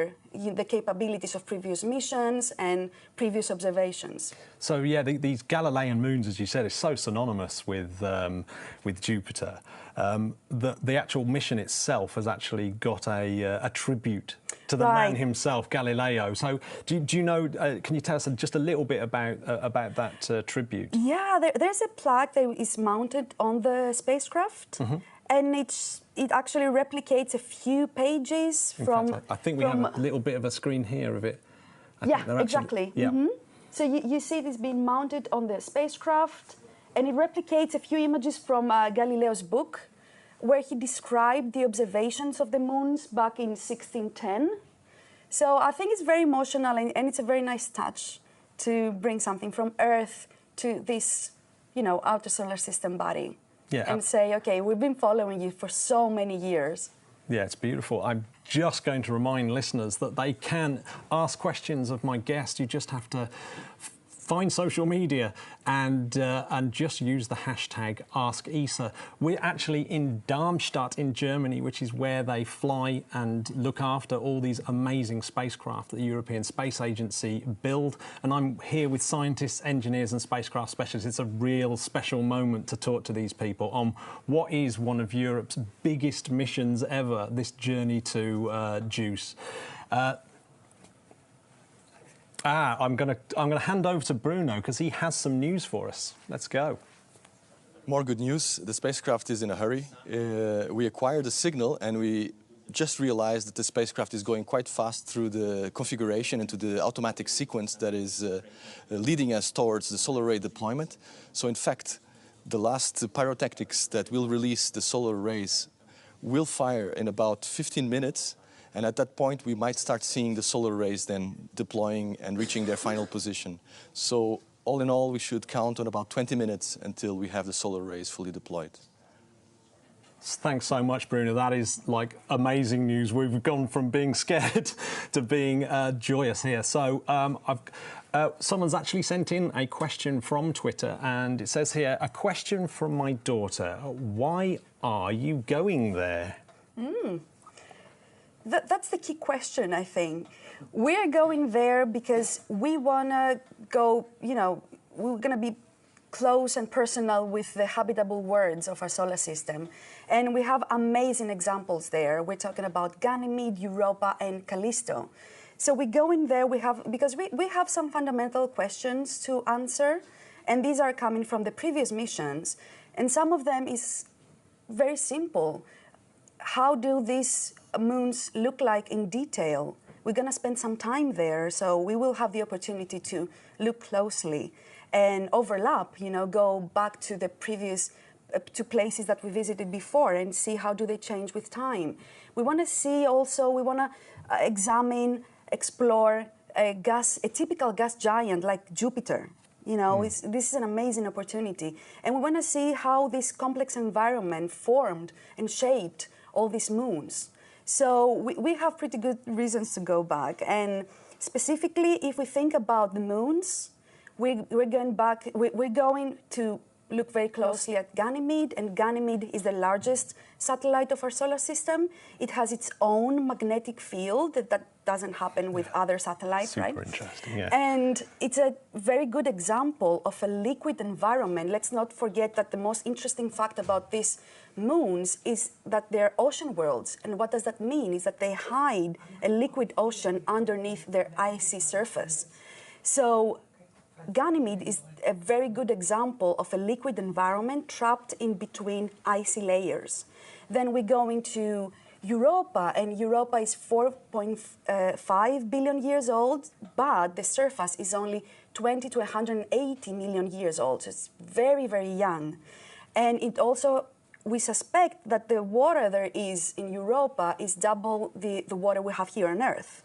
the capabilities of previous missions and previous observations. So yeah, these Galilean moons, as you said, is so synonymous with Jupiter. The actual mission itself has actually got a tribute to the man himself, Galileo. So do you know? Can you tell us just a little bit about that tribute? Yeah, there's a plaque that is mounted on the spacecraft. And it actually replicates a few pages from... I think we have a little bit of a screen here of it. Exactly. Yeah. So you see this being mounted on the spacecraft, and it replicates a few images from Galileo's book, where he described the observations of the moons back in 1610. So I think it's very emotional, and it's a very nice touch to bring something from Earth to this, outer solar system body. Yeah, and say, okay, we've been following you for so many years. Yeah, it's beautiful. I'm just going to remind listeners that they can ask questions of my guest. You just have to find social media and just use the hashtag #AskESA. We're actually in Darmstadt in Germany, which is where they fly and look after all these amazing spacecraft that the European Space Agency build. And I'm here with scientists, engineers and spacecraft specialists. It's a real special moment to talk to these people on what is one of Europe's biggest missions ever, this journey to JUICE. I'm going to hand over to Bruno because he has some news for us. Let's go. More good news. The spacecraft is in a hurry. We acquired a signal and we just realized that the spacecraft is going quite fast through the configuration and to the automatic sequence that is leading us towards the solar array deployment. So in fact, the last pyrotechnics that will release the solar arrays will fire in about 15 minutes. And at that point, we might start seeing the solar arrays then deploying and reaching their final position. So all in all, we should count on about 20 minutes until we have the solar arrays fully deployed. Thanks so much, Bruno. That is like amazing news. We've gone from being scared to being joyous here. So someone's actually sent in a question from Twitter, and it says here, a question from my daughter. Why are you going there? That's the key question, I think. We're going there because we want to go, we're going to be close and personal with the habitable worlds of our solar system. And we have amazing examples there. We're talking about Ganymede, Europa, and Callisto. So we go in there, because we have some fundamental questions to answer, and these are coming from the previous missions. And some of them is very simple. How do these moons look like in detail? We're going to spend some time there, so we will have the opportunity to look closely and overlap, go back to the previous, to places that we visited before and see how do they change with time. We want to see also, we want to examine, explore a typical gas giant like Jupiter. This is an amazing opportunity. And we want to see how this complex environment formed and shaped all these moons. So we have pretty good reasons to go back. And specifically, if we think about the moons, we're going to look very closely at Ganymede, and Ganymede is the largest satellite of our solar system. It has its own magnetic field that doesn't happen with other satellites, right? Super interesting, yeah. And it's a very good example of a liquid environment. Let's not forget that the most interesting fact about these moons is that they're ocean worlds. And what does that mean? Is that they hide a liquid ocean underneath their icy surface. So Ganymede is a very good example of a liquid environment trapped in between icy layers. Then we go into Europa, and Europa is 4.5 billion years old, but the surface is only 20 to 180 million years old. So it's very, very young. And it also, we suspect that the water there is in Europa is double the water we have here on Earth.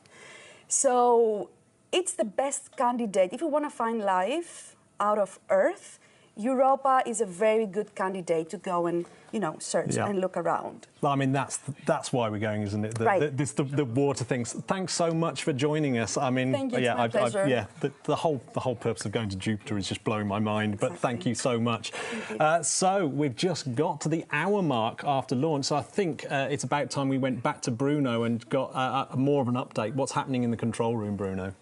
So it's the best candidate. If you want to find life out of Earth, Europa is a very good candidate to go and, you know, search and look around. I mean, that's why we're going, isn't it? The water things. Thanks so much for joining us. I mean, thank you, it's my pleasure. The whole purpose of going to Jupiter is just blowing my mind. But thank you so much. So we've just got to the hour mark after launch. So I think it's about time we went back to Bruno and got more of an update. What's happening in the control room, Bruno?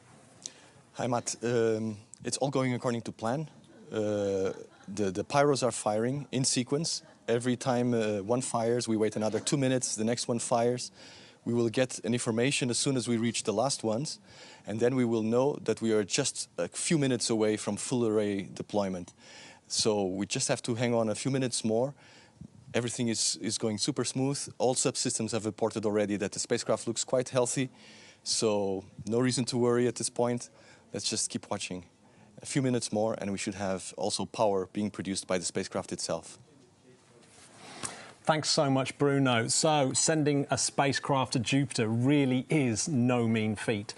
Hi, Matt. It's all going according to plan. The pyros are firing in sequence. Every time one fires, we wait another 2 minutes, the next one fires. We will get an information as soon as we reach the last ones, and then we will know that we are just a few minutes away from full array deployment. So we just have to hang on a few minutes more. Everything is going super smooth. All subsystems have reported already that the spacecraft looks quite healthy, so no reason to worry at this point. Let's just keep watching. A few minutes more and we should have also power being produced by the spacecraft itself. Thanks so much, Bruno. So sending a spacecraft to Jupiter really is no mean feat,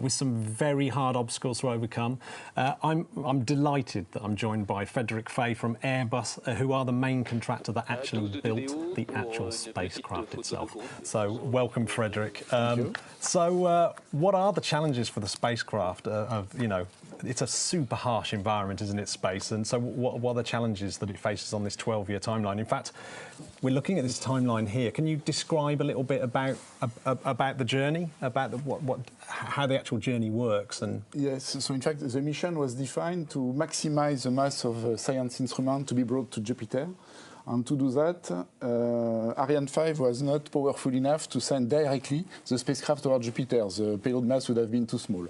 with some very hard obstacles to overcome. I'm delighted that I'm joined by Frederick Fay from Airbus, who are the main contractor that actually built the actual spacecraft itself. So welcome, Frederick. So what are the challenges for the spacecraft you know, it's a super harsh environment, isn't it, space? And so what are the challenges that it faces on this 12-year timeline? In fact, we're looking at this timeline here. Can you describe a little bit about the journey, about how the actual journey works? And yes, so in fact, the mission was defined to maximize the mass of science instruments to be brought to Jupiter. And to do that, Ariane 5 was not powerful enough to send directly the spacecraft toward Jupiter. The payload mass would have been too small.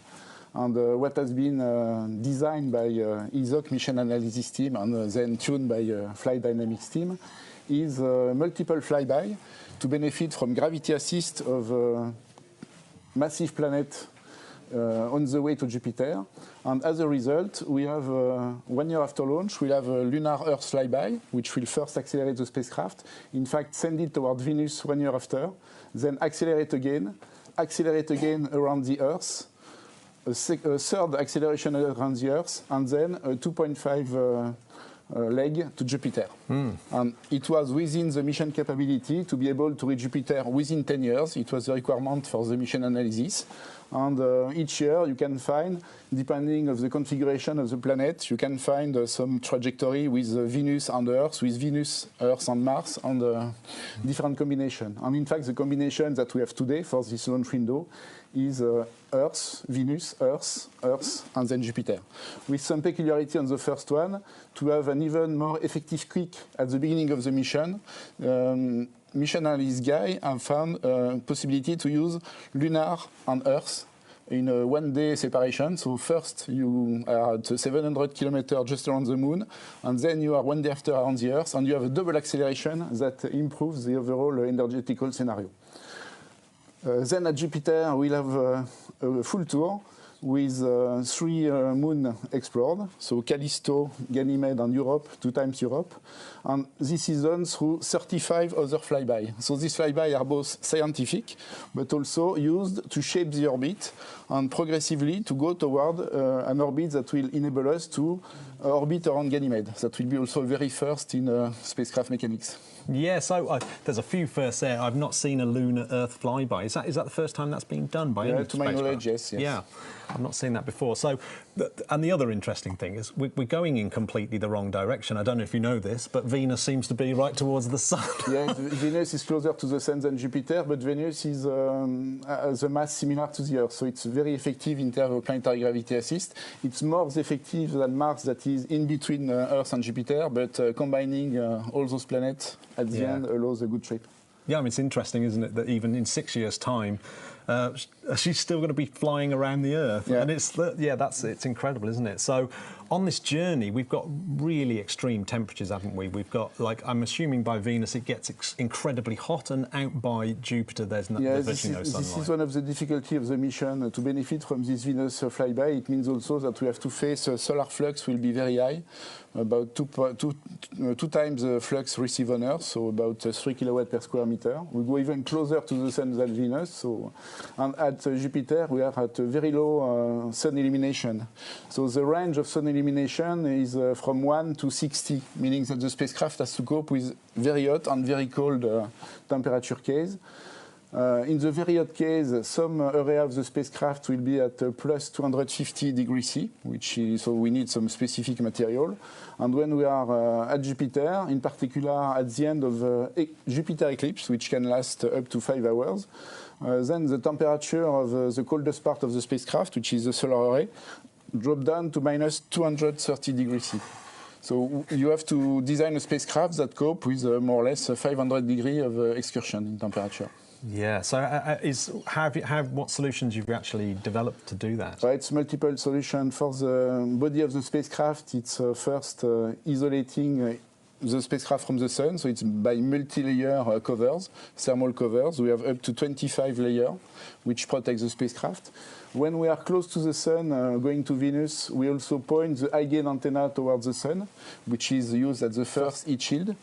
And what has been designed by ESOC mission analysis team and then tuned by flight dynamics team is multiple flyby to benefit from gravity assist of massive planet on the way to Jupiter. And as a result, we have 1 year after launch, we'll have a lunar Earth flyby, which will first accelerate the spacecraft. In fact, send it toward Venus 1 year after, then accelerate again around the Earth, a third acceleration around the Earth, and then a 2.5 leg to Jupiter. And it was within the mission capability to be able to reach Jupiter within 10 years. It was a requirement for the mission analysis. And each year you can find, depending on the configuration of the planet, you can find some trajectory with Venus and Earth, with Venus, Earth and Mars, and different combination. And in fact, the combination that we have today for this launch window is Earth, Venus, Earth, Earth, and then Jupiter. With some peculiarity on the first one, to have an even more effective kick at the beginning of the mission, mission analyst guy have found a possibility to use lunar and Earth in a 1 day separation. So first you are at 700 kilometers just around the moon, and then you are 1 day after around the Earth, and you have a double acceleration that improves the overall energetical scenario. Then at Jupiter we'll have a full tour with 3 moons explored, so Callisto, Ganymede and Europe, 2 times Europe. And this is done through 35 other flyby. So these flyby are both scientific, but also used to shape the orbit and progressively to go toward an orbit that will enable us to orbit around Ganymede. That will be also very first in spacecraft mechanics. Yeah, so there's a few firsts there. I've not seen a lunar Earth flyby. Is that the first time that's been done by any to my knowledge, yes. Yeah, I've not seen that before. So, and the other interesting thing is we're going in completely the wrong direction. I don't know if you know this, but Venus seems to be right towards the sun. Yes, Venus is closer to the sun than Jupiter, but Venus is has a mass similar to the Earth, so it's very effective in terms of planetary gravity assist. It's more effective than Mars, that is in between Earth and Jupiter, but combining all those planets at the end allows a good trip. Yeah, I mean, it's interesting, isn't it, that even in 6 years' time, she's still going to be flying around the Earth. Yeah. And it's incredible, isn't it? So on this journey, we've got really extreme temperatures, haven't we? We've got, like, I'm assuming by Venus it gets incredibly hot, and out by Jupiter there's virtually no sunlight. This is one of the difficulties of the mission. To benefit from this Venus flyby, it means also that we have to face solar flux will be very high, about two times the flux received on Earth, so about 3 kilowatts per square meter. kilometers. We go even closer to the Sun than Venus. So, and at Jupiter, we are at a very low sun illumination. So the range of sun illumination is from 1 to 60, meaning that the spacecraft has to cope with very hot and very cold temperature case. In the very hot case, some area of the spacecraft will be at plus 250 degrees C, which is, so we need some specific material. And when we are at Jupiter, in particular at the end of Jupiter eclipse, which can last up to 5 hours, then the temperature of the coldest part of the spacecraft, which is the solar array, drop down to minus 230 degrees C. So you have to design a spacecraft that cope with more or less 500 degrees of excursion in temperature. Yeah. So, what solutions you've actually developed to do that? It's multiple solutions for the body of the spacecraft. It's first isolating the spacecraft from the sun, so it's by multi-layer covers, thermal covers. We have up to 25 layers, which protect the spacecraft. When we are close to the sun, going to Venus, we also point the high-gain antenna towards the sun, which is used as the first heat shield.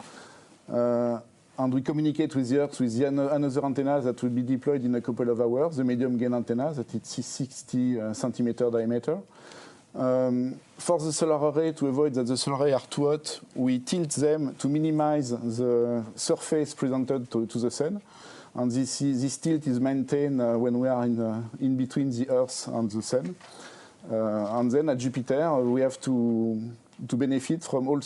And we communicate with the Earth with another antenna that will be deployed in a couple of hours, the medium gain antenna that is 60 centimeter diameter. For the solar array, to avoid that the solar array are too hot, we tilt them to minimize the surface presented to the sun. And this tilt is maintained when we are in between the Earth and the sun. And then at Jupiter, we have to benefit from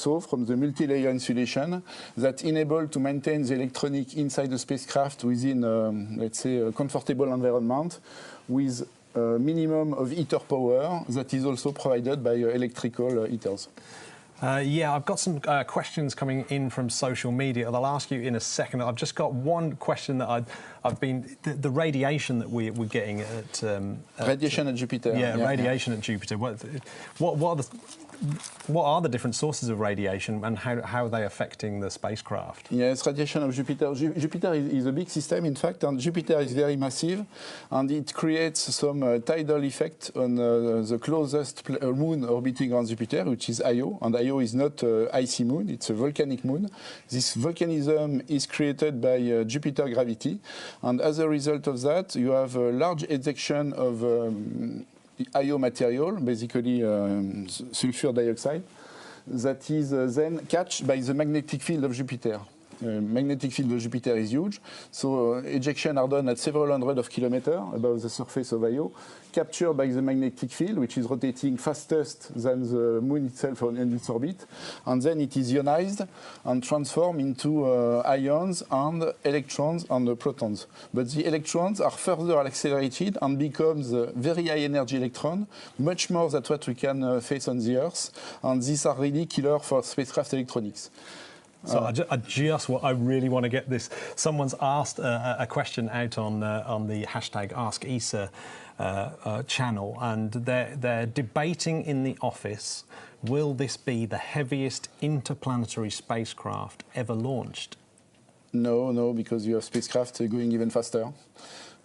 the multi-layer insulation that enable to maintain the electronic inside the spacecraft within, let's say, a comfortable environment with a minimum of heater power that is also provided by electrical heaters. Yeah, I've got some questions coming in from social media that I'll ask you in a second. I've just got one question that I've been... The radiation that we're getting at... radiation at Jupiter. Yeah, radiation at Jupiter. What are the different sources of radiation and how are they affecting the spacecraft? Yes, radiation of Jupiter. Jupiter is a big system, in fact, and Jupiter is very massive, and it creates some tidal effect on the closest moon orbiting around Jupiter, which is Io, and Io is not an icy moon, it's a volcanic moon. This volcanism is created by Jupiter gravity, and as a result of that, you have a large ejection of Io material, basically sulfur dioxide, that is then catched by the magnetic field of Jupiter. Magnetic field of Jupiter is huge, so ejection are done at several hundred of kilometers above the surface of Io, captured by the magnetic field, which is rotating fastest than the moon itself in its orbit, and then it is ionized and transformed into ions and electrons and protons. But the electrons are further accelerated and becomes a very high energy electron, much more than what we can face on the Earth, and these are really killer for spacecraft electronics. So I really want to get this. Someone's asked a question out on the hashtag AskESA channel, and they're debating in the office, will this be the heaviest interplanetary spacecraft ever launched? No, because you have spacecraft going even faster.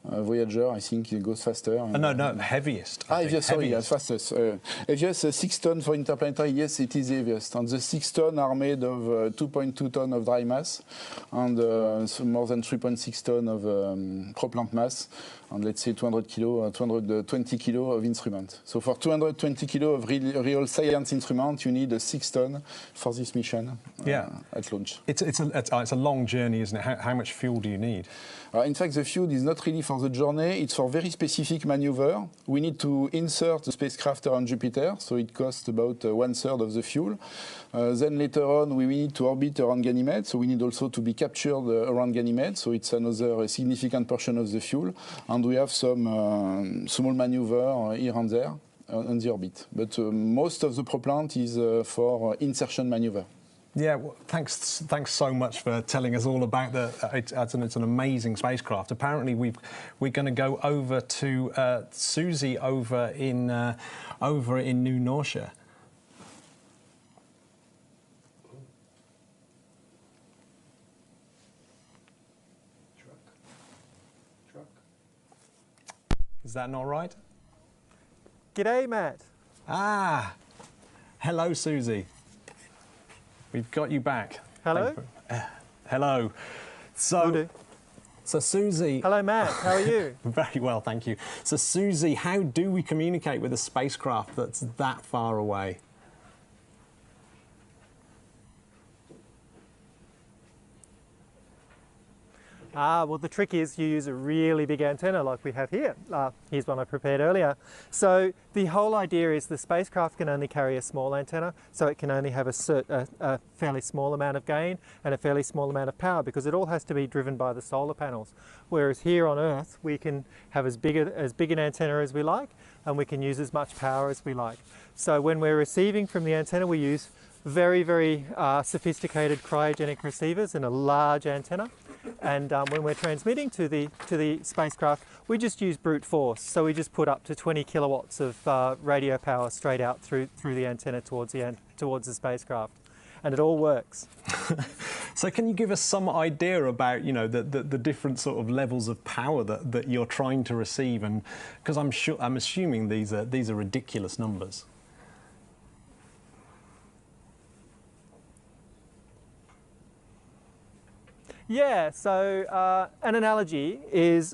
Voyager, I think it goes faster. No, heaviest. Heaviest, sorry, fastest. Heaviest, 6 tons for interplanetary, yes, it is heaviest. And the 6 tons are made of 2.2 tons of dry mass and more than 3.6 tons of propellant mass, and let's say 220 kilo of instrument. So for 220 kilo of real science instrument, you need a 6 tons for this mission at launch. It's a long journey, isn't it? How much fuel do you need? In fact, the fuel is not really for the journey, it's for very specific maneuver. We need to insert the spacecraft around Jupiter, so it costs about 1/3 of the fuel. Then later on, we need to orbit around Ganymede, so we need also to be captured around Ganymede, so it's another significant portion of the fuel. And we have some small maneuver here and there on the orbit. But most of the propellant is for insertion maneuver. Yeah, well, thanks so much for telling us all about it's an amazing spacecraft. Apparently, we're going to go over to Susie over in New Norcia. Truck. Is that not right? G'day, Matt. Ah, hello, Susie. We've got you back. Hello. Hello. So, So Susie... Hello, Matt. How are you? Very well, thank you. So Susie, how do we communicate with a spacecraft that's that far away? Well, the trick is you use a really big antenna like we have here. Here's one I prepared earlier. So the whole idea is the spacecraft can only carry a small antenna, so it can only have a fairly small amount of gain and a fairly small amount of power, because it all has to be driven by the solar panels. Whereas here on Earth, we can have as big an antenna as we like, and we can use as much power as we like. So when we're receiving from the antenna, we use very, very sophisticated cryogenic receivers and a large antenna. And when we're transmitting to the spacecraft, we just use brute force. So we just put up to 20 kilowatts of radio power straight out through the antenna towards the spacecraft, and it all works. So can you give us some idea about, you know, the different sort of levels of power that you're trying to receive? And because I'm assuming these are ridiculous numbers. Yeah, so an analogy is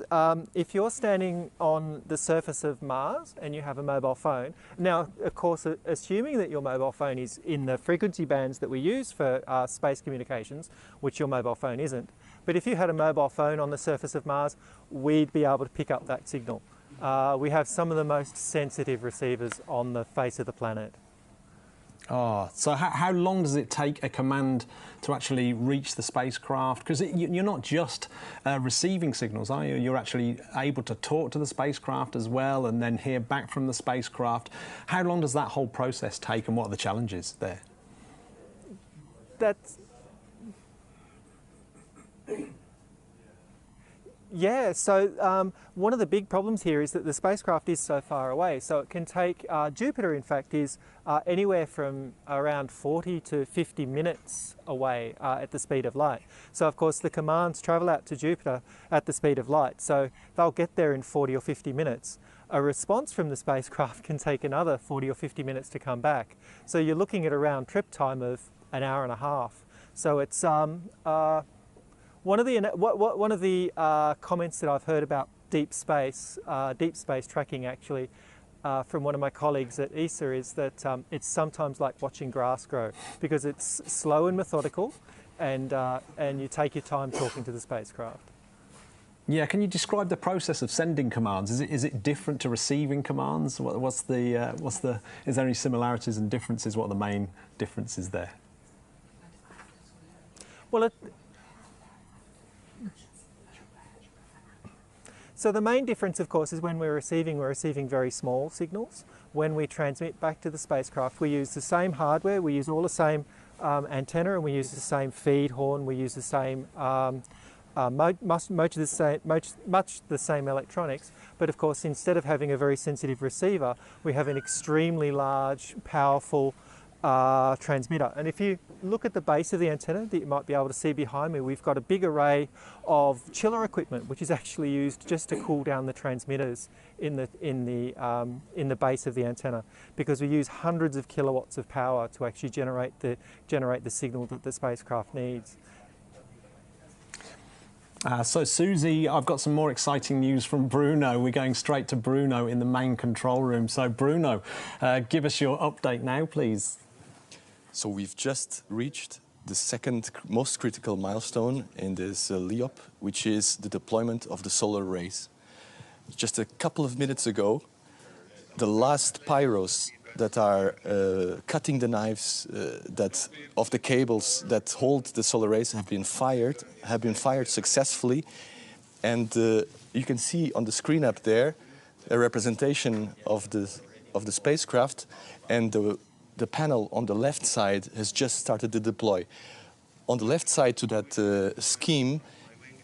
if you're standing on the surface of Mars and you have a mobile phone, now of course assuming that your mobile phone is in the frequency bands that we use for space communications, which your mobile phone isn't, but if you had a mobile phone on the surface of Mars, we'd be able to pick up that signal. We have some of the most sensitive receivers on the face of the planet. Oh, so how long does it take a command to actually reach the spacecraft? Because you're not just receiving signals, are you? You're actually able to talk to the spacecraft as well and then hear back from the spacecraft. How long does that whole process take, and what are the challenges there? Yeah, so one of the big problems here is that the spacecraft is so far away. So it can take, Jupiter in fact is anywhere from around 40 to 50 minutes away at the speed of light. So of course the commands travel out to Jupiter at the speed of light. So they'll get there in 40 or 50 minutes. A response from the spacecraft can take another 40 or 50 minutes to come back. So you're looking at a round trip time of an hour and a half. So it's one of the comments that I've heard about deep space tracking actually from one of my colleagues at ESA is that it's sometimes like watching grass grow, because it's slow and methodical, and you take your time talking to the spacecraft. Yeah, can you describe the process of sending commands? Is it different to receiving commands? Is there any similarities and differences? What are the main differences there? Well, so the main difference, of course, is when we're receiving very small signals. When we transmit back to the spacecraft, we use the same hardware, we use all the same antenna, and we use the same feed horn, we use the same, much the same electronics. But of course, instead of having a very sensitive receiver, we have an extremely large, powerful transmitter. And if you look at the base of the antenna that you might be able to see behind me, we've got a big array of chiller equipment, which is actually used just to cool down the transmitters in the base of the antenna, because we use hundreds of kilowatts of power to actually generate the signal that the spacecraft needs. So Susie, I've got some more exciting news from Bruno. We're going straight to Bruno in the main control room. So Bruno, give us your update now, please. So we've just reached the second most critical milestone in this LEOP, which is the deployment of the solar arrays. Just a couple of minutes ago, the last pyros that are cutting the knives of the cables that hold the solar arrays have been fired successfully. And you can see on the screen up there a representation of the spacecraft, and the panel on the left side has just started to deploy. On the left side to that scheme,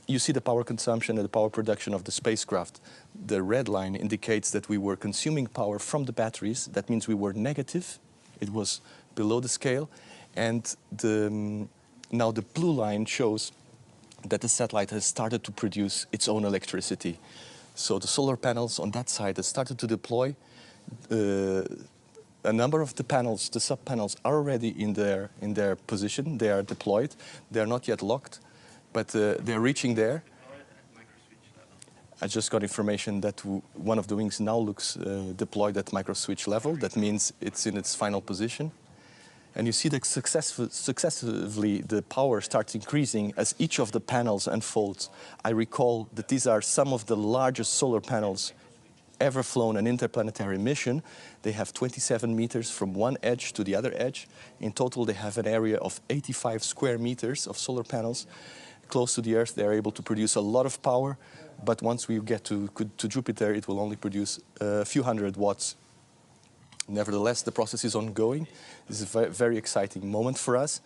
you see the power consumption and the power production of the spacecraft. The red line indicates that we were consuming power from the batteries. That means we were negative. It was below the scale. And now the blue line shows that the satellite has started to produce its own electricity. So the solar panels on that side have started to deploy. A number of the panels, the sub-panels, are already in their position. They are deployed. They are not yet locked, but they're reaching there. I just got information that one of the wings now looks deployed at microswitch level. That means it's in its final position. And you see that successively the power starts increasing as each of the panels unfolds. I recall that these are some of the largest solar panels ever flown an interplanetary mission. They have 27 meters from one edge to the other edge. In total, they have an area of 85 square meters of solar panels. Close to the Earth, they're able to produce a lot of power, but once we get to Jupiter, it will only produce a few hundred watts. Nevertheless, the process is ongoing. This is a very exciting moment for us.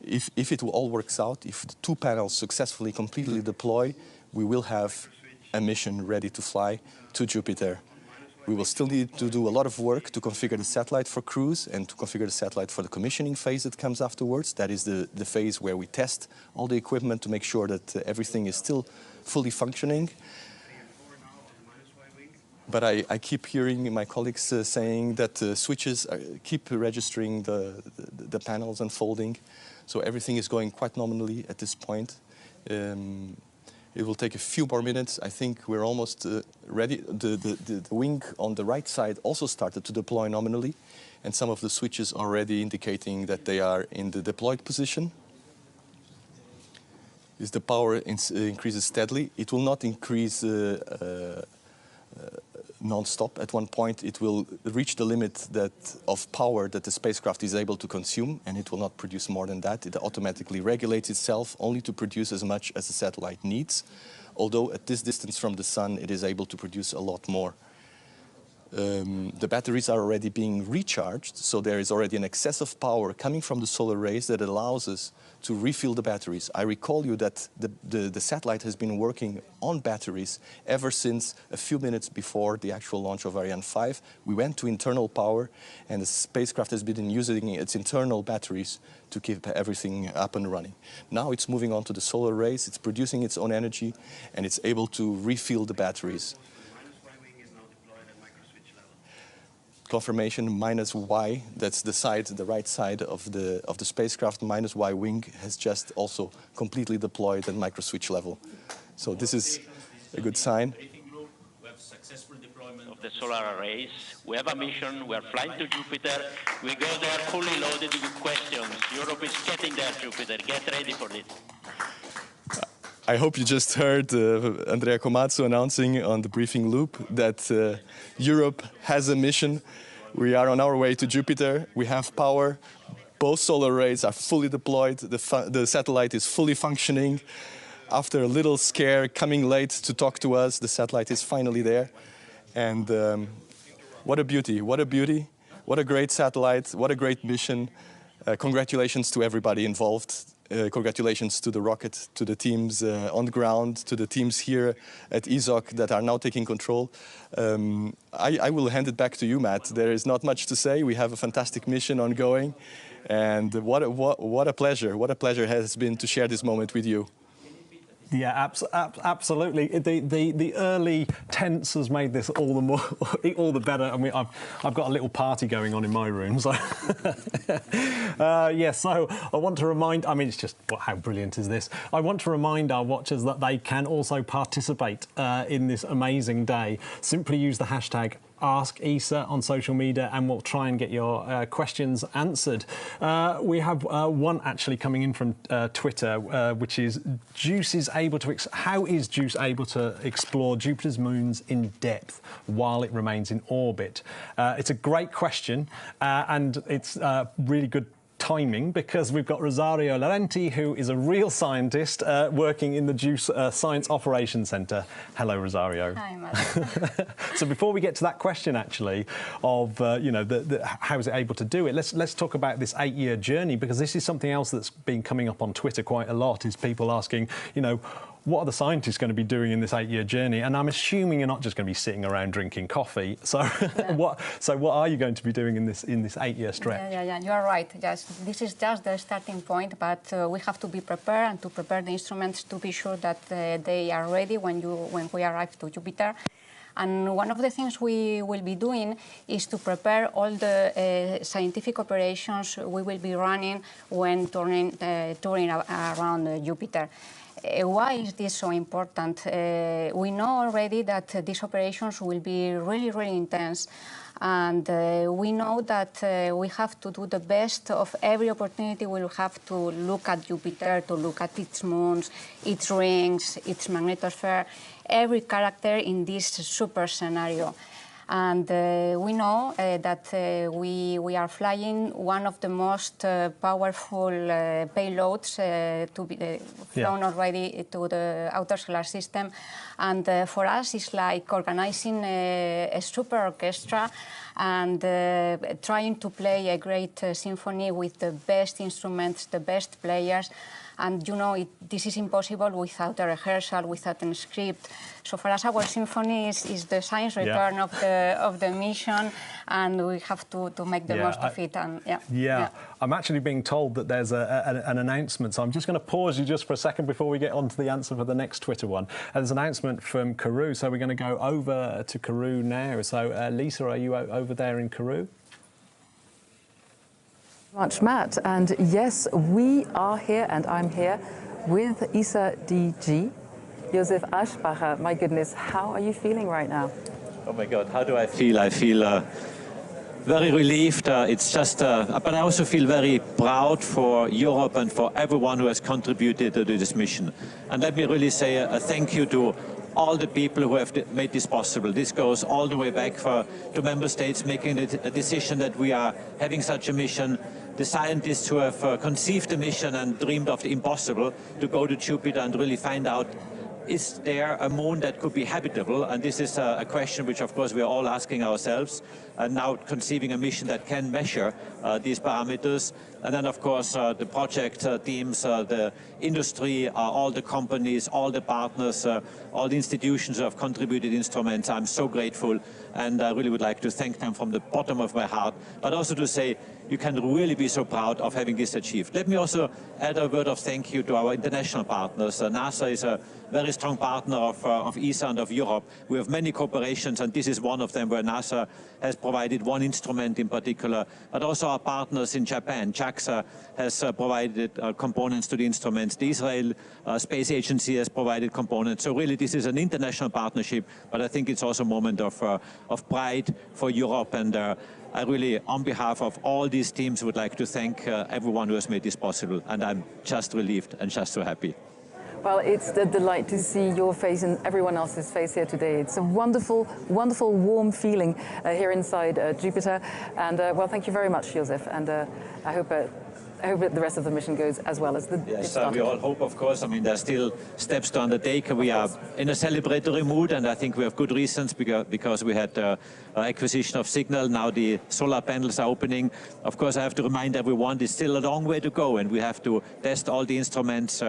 If it all works out, if the two panels successfully, completely deploy, we will have a mission ready to fly to Jupiter. We will still need to do a lot of work to configure the satellite for cruise and to configure the satellite for the commissioning phase that comes afterwards. That is the phase where we test all the equipment to make sure that everything is still fully functioning. But I keep hearing my colleagues saying that switches keep registering the panels unfolding. So everything is going quite nominally at this point. It will take a few more minutes. I think we're almost ready. The wing on the right side also started to deploy nominally, and some of the switches are already indicating that they are in the deployed position. As the power increases steadily, it will not increase non-stop. At one point, it will reach the limit of power that the spacecraft is able to consume, and it will not produce more than that. It automatically regulates itself only to produce as much as the satellite needs, although at this distance from the sun, it is able to produce a lot more. The batteries are already being recharged, so there is already an excess of power coming from the solar rays that allows us to refill the batteries. I recall you that the satellite has been working on batteries ever since a few minutes before the actual launch of Ariane 5. We went to internal power, and the spacecraft has been using its internal batteries to keep everything up and running. Now it's moving on to the solar rays, it's producing its own energy, and it's able to refill the batteries. Confirmation -Y, that's the right side of the spacecraft, -Y wing has just also completely deployed at microswitch level. So this is a good sign. We have successful deployment of the solar arrays. We have a mission, we are flying to Jupiter. We go there fully loaded with questions. Europe is getting there, Jupiter. Get ready for it. I hope you just heard Andrea Komatsu announcing on the briefing loop that Europe has a mission. We are on our way to Jupiter. We have power. Both solar arrays are fully deployed. The satellite is fully functioning. After a little scare coming late to talk to us, the satellite is finally there. And what a beauty, what a beauty. What a great satellite, what a great mission. Congratulations to everybody involved. Congratulations to the rocket, to the teams on the ground, to the teams here at ESOC that are now taking control. I will hand it back to you, Matt. There is not much to say. We have a fantastic mission ongoing. And what a pleasure it has been to share this moment with you. Yeah, absolutely. The early tense has made this all the better. I mean, I've got a little party going on in my room. So, yeah. So I want to remind. I mean, it's just how brilliant is this? I want to remind our watchers that they can also participate in this amazing day. Simply use the hashtag Ask ESA on social media, and we'll try and get your questions answered. We have one actually coming in from Twitter, which is how is JUICE able to explore Jupiter's moons in depth while it remains in orbit? It's a great question, and it's really good timing, because we've got Rosario Laurenti, who is a real scientist working in the JUICE Science Operations Centre. Hello, Rosario. Hi, Matt. So before we get to that question, actually, of how is it able to do it, let's talk about this 8-year journey, because this is something else that's been coming up on Twitter quite a lot, is people asking, what are the scientists going to be doing in this 8-year journey? And I'm assuming you're not just going to be sitting around drinking coffee. So, yeah. what are you going to be doing in this 8-year stretch? Yeah, you are right. Yes, this is just the starting point, but we have to be prepared and to prepare the instruments to be sure that they are ready when we arrive to Jupiter. And one of the things we will be doing is to prepare all the scientific operations we will be running when touring around Jupiter. Why is this so important? We know already that these operations will be really, really intense. And we know that we have to do the best of every opportunity. We'll have to look at Jupiter, to look at its moons, its rings, its magnetosphere, every character in this super scenario. And we know that we are flying one of the most powerful payloads to be flown already to the outer solar system. And for us, it's like organizing a super orchestra and trying to play a great symphony with the best instruments, the best players. And you know, this is impossible without a rehearsal, without a script. So for us, our symphony is the science return of the mission, and we have to make the most of it. And I'm actually being told that there's an announcement, so I'm just going to pause you just for a second before we get on to the answer for the next Twitter one. There's an announcement from Kourou, so we're going to go over to Kourou now. So Lisa, are you over there in Kourou? Much, Matt. And yes, we are here, and I'm here with ESA DG, Josef Aschbacher. My goodness, how are you feeling right now? Oh my God, how do I feel? I feel very relieved. It's just, but I also feel very proud for Europe and for everyone who has contributed to this mission. And let me really say a thank you to all the people who have made this possible. This goes all the way back to member states making a decision that we are having such a mission, the scientists who have conceived the mission and dreamed of the impossible, to go to Jupiter and really find out, is there a moon that could be habitable? And this is a question which, of course, we are all asking ourselves, and now conceiving a mission that can measure these parameters. And then, of course, the project teams, the industry, all the companies, all the partners, all the institutions who have contributed instruments. I'm so grateful, and I really would like to thank them from the bottom of my heart, but also to say you can really be so proud of having this achieved. Let me also add a word of thank you to our international partners. NASA is a very strong partner of ESA and of Europe. We have many cooperations, and this is one of them, where NASA has provided one instrument in particular, but also our partners in Japan. JAXA has provided components to the instruments. The Israel Space Agency has provided components. So really, this is an international partnership, but I think it's also a moment of pride for Europe. And I really, on behalf of all these teams, would like to thank everyone who has made this possible. And I'm just relieved and just so happy. Well, it's a delight to see your face and everyone else's face here today. It's a wonderful, wonderful, warm feeling here inside Jupiter. And well, thank you very much, Josef. And I hope the rest of the mission goes as well as Yes, we all hope, of course. I mean, there are still steps to undertake. We are in a celebratory mood, and I think we have good reasons, because we had acquisition of signal. Now the solar panels are opening. Of course, I have to remind everyone there's still a long way to go, and we have to test all the instruments,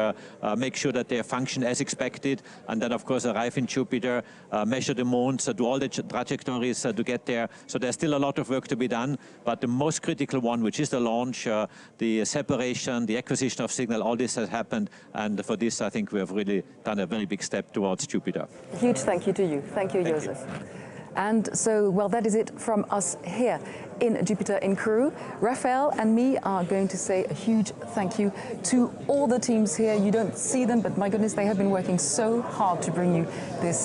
make sure that they function as expected, and then, of course, arrive in Jupiter, measure the moons, do all the trajectories to get there. So there's still a lot of work to be done, but the most critical one, which is the launch, the separation, the acquisition of signal, all this has happened, and for this I think we have really done a very big step towards Jupiter. A huge thank you to you. Thank you, Josef. And so, well, that is it from us here in Jupiter in Kourou. Raphael and me are going to say a huge thank you to all the teams here. You don't see them, but my goodness, they have been working so hard to bring you this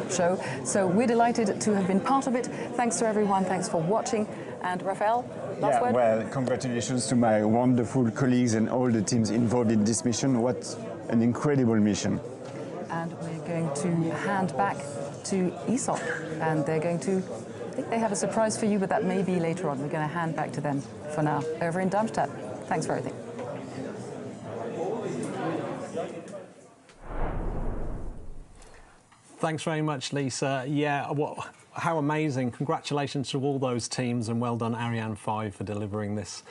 show. So we're delighted to have been part of it. Thanks to everyone. Thanks for watching. And Raphael, last word? Well, congratulations to my wonderful colleagues and all the teams involved in this mission. What an incredible mission. And we're going to hand back to ESOC, and they're going to, I think they have a surprise for you, but that may be later on. We're going to hand back to them for now, over in Darmstadt. Thanks for everything. Thanks very much, Lisa. Yeah, how amazing. Congratulations to all those teams, and well done, Ariane 5, for delivering this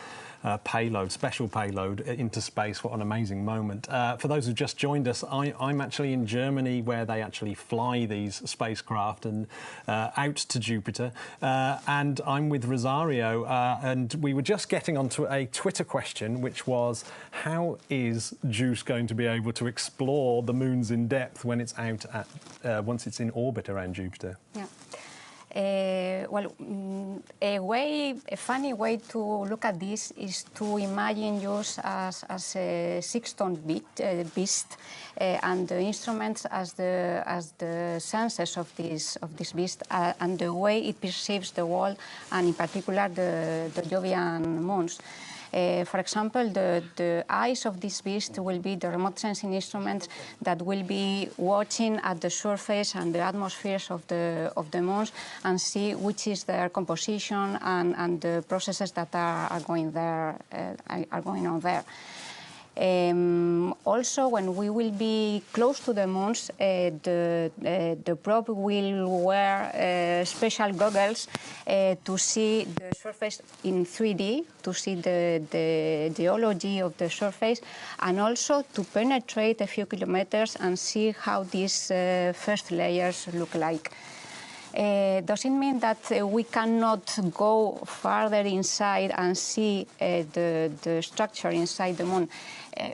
special payload into space. What an amazing moment. For those who just joined us, I'm actually in Germany, where they actually fly these spacecraft and out to Jupiter. And I'm with Rosario, and we were just getting onto a Twitter question, which was, how is JUICE going to be able to explore the moons in depth when it's out at, once it's in orbit around Jupiter? Yeah. A funny way to look at this is to imagine us as a 6-ton beast, and the instruments as the senses of this beast, and the way it perceives the world, and in particular the Jovian moons. For example, the eyes of this beast will be the remote sensing instruments that will be watching at the surface and the atmospheres of the moons and see which is their composition and the processes that are going on there. Also, when we will be close to the moons, the probe will wear special goggles to see the surface in 3D, to see the geology of the surface, and also to penetrate a few kilometers and see how these first layers look like. Does it mean that we cannot go farther inside and see the structure inside the moon?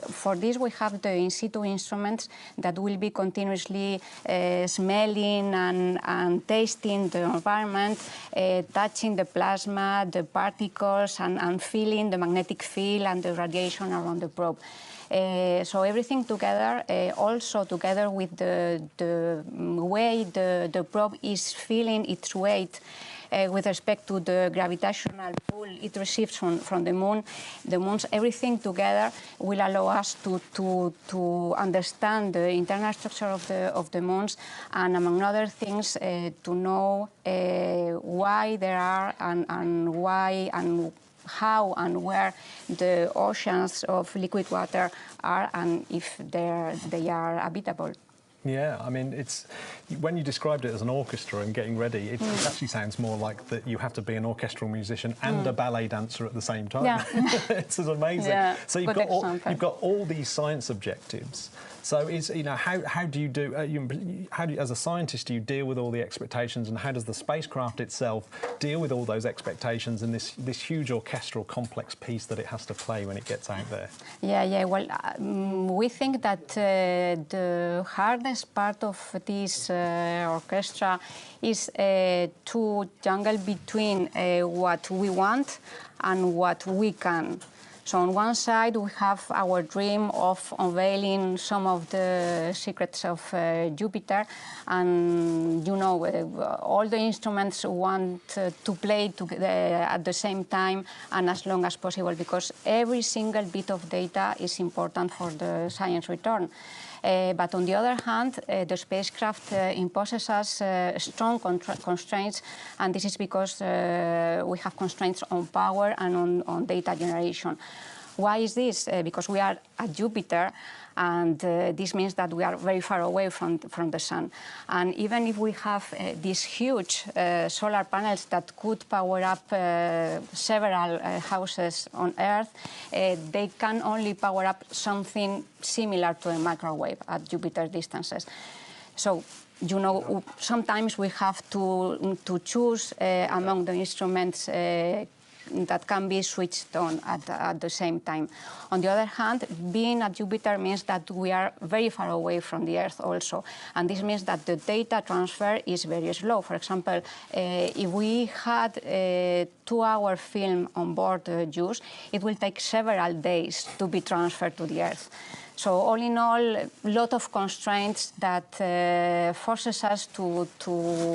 For this, we have the in situ instruments that will be continuously smelling and tasting the environment, touching the plasma, the particles, and feeling the magnetic field and the radiation around the probe. So everything together, also together with the way the probe is feeling its weight with respect to the gravitational pull it receives from the moons, everything together will allow us to understand the internal structure of the moons, and among other things, to know why there are and why and how and where the oceans of liquid water are, and if they are habitable. Yeah, I mean, it's when you described it as an orchestra and getting ready, it actually sounds more like that you have to be an orchestral musician and a ballet dancer at the same time. Yeah. It's amazing. Yeah, so you've got all these science objectives. So how do you as a scientist, do you deal with all the expectations, and how does the spacecraft itself deal with all those expectations and this huge orchestral complex piece that it has to play when it gets out there? Yeah. Well, we think that the hardest part of this orchestra is to jungle between what we want and what we can. So on one side, we have our dream of unveiling some of the secrets of Jupiter, and all the instruments want to play together at the same time and as long as possible, because every single bit of data is important for the science return. But on the other hand, the spacecraft imposes us strong constraints, and this is because we have constraints on power and on data generation. Why is this? Because we are at Jupiter, and this means that we are very far away from the sun. And even if we have these huge solar panels that could power up several houses on Earth, they can only power up something similar to a microwave at Jupiter distances. So, sometimes we have to choose among the instruments that can be switched on at the same time. On the other hand, being at Jupiter means that we are very far away from the Earth also, and this means that the data transfer is very slow. For example, if we had a 2-hour film on board JUICE, it will take several days to be transferred to the Earth. So all in all, a lot of constraints that forces us to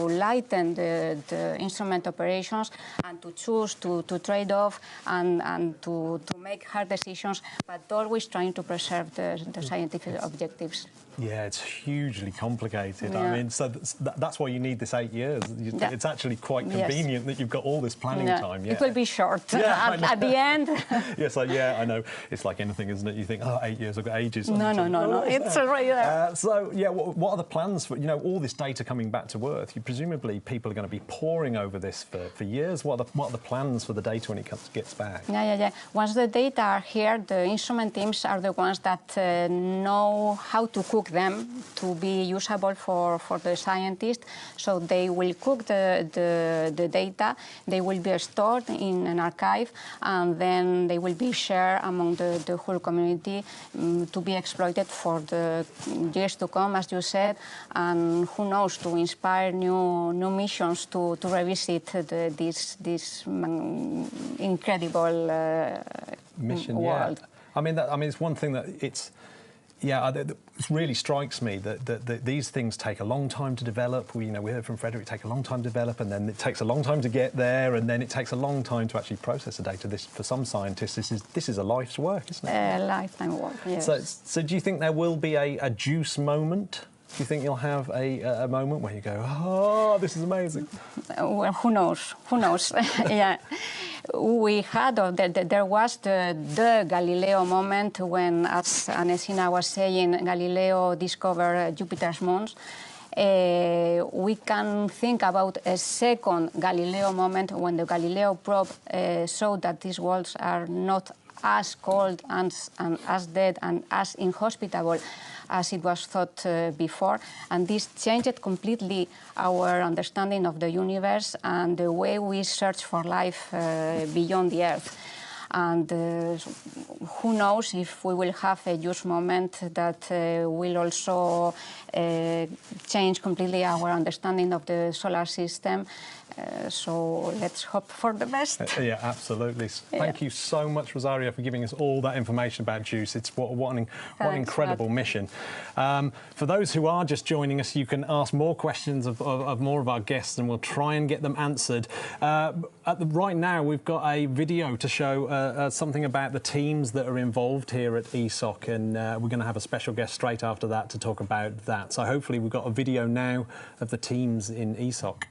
lighten the instrument operations and to choose to trade off and to make hard decisions, but always trying to preserve the scientific objectives. Yeah, it's hugely complicated. Yeah. I mean, so that's why you need this 8 years. It's actually quite convenient that you've got all this planning time. Yeah. It will be short at the end. Yes, I know. It's like anything, isn't it? You think, 8 years, I've got ages. No. It's right there. So, yeah, what are the plans for, all this data coming back to Earth? Presumably people are going to be poring over this for years. What are the plans for the data when it gets back? Yeah. Once the data are here, the instrument teams are the ones that know how to cook cook them to be usable for the scientists. So they will cook the data, they will be stored in an archive, and then they will be shared among the whole community to be exploited for the years to come, as you said, and who knows, to inspire new missions to revisit this incredible mission world. Yeah. I mean, it's one thing that it really strikes me that these things take a long time to develop. We heard from Frederick, take a long time to develop, and then it takes a long time to get there, and then it takes a long time to actually process the data. For some scientists, this is a life's work, isn't it? A lifetime work, yes. So do you think there will be a JUICE moment? Do you think you'll have a moment where you go, oh, this is amazing? Well, who knows? Who knows? Yeah. We had, there was the Galileo moment when, as Anesina was saying, Galileo discovered Jupiter's moons. We can think about a second Galileo moment when the Galileo probe showed that these worlds are not as cold and as dead and as inhospitable as it was thought before. And this changed completely our understanding of the universe and the way we search for life beyond the Earth. And who knows if we will have a JUICE moment that will also change completely our understanding of the solar system. So let's hope for the best. Yeah, absolutely. Yeah. Thank you so much, Rosario, for giving us all that information about JUICE. It's what an incredible mission. For those who are just joining us, you can ask more questions of more of our guests, and we'll try and get them answered. Right now, we've got a video to show something about the teams that are involved here at ESOC, and we're going to have a special guest straight after that to talk about that. So hopefully we've got a video now of the teams in ESOC.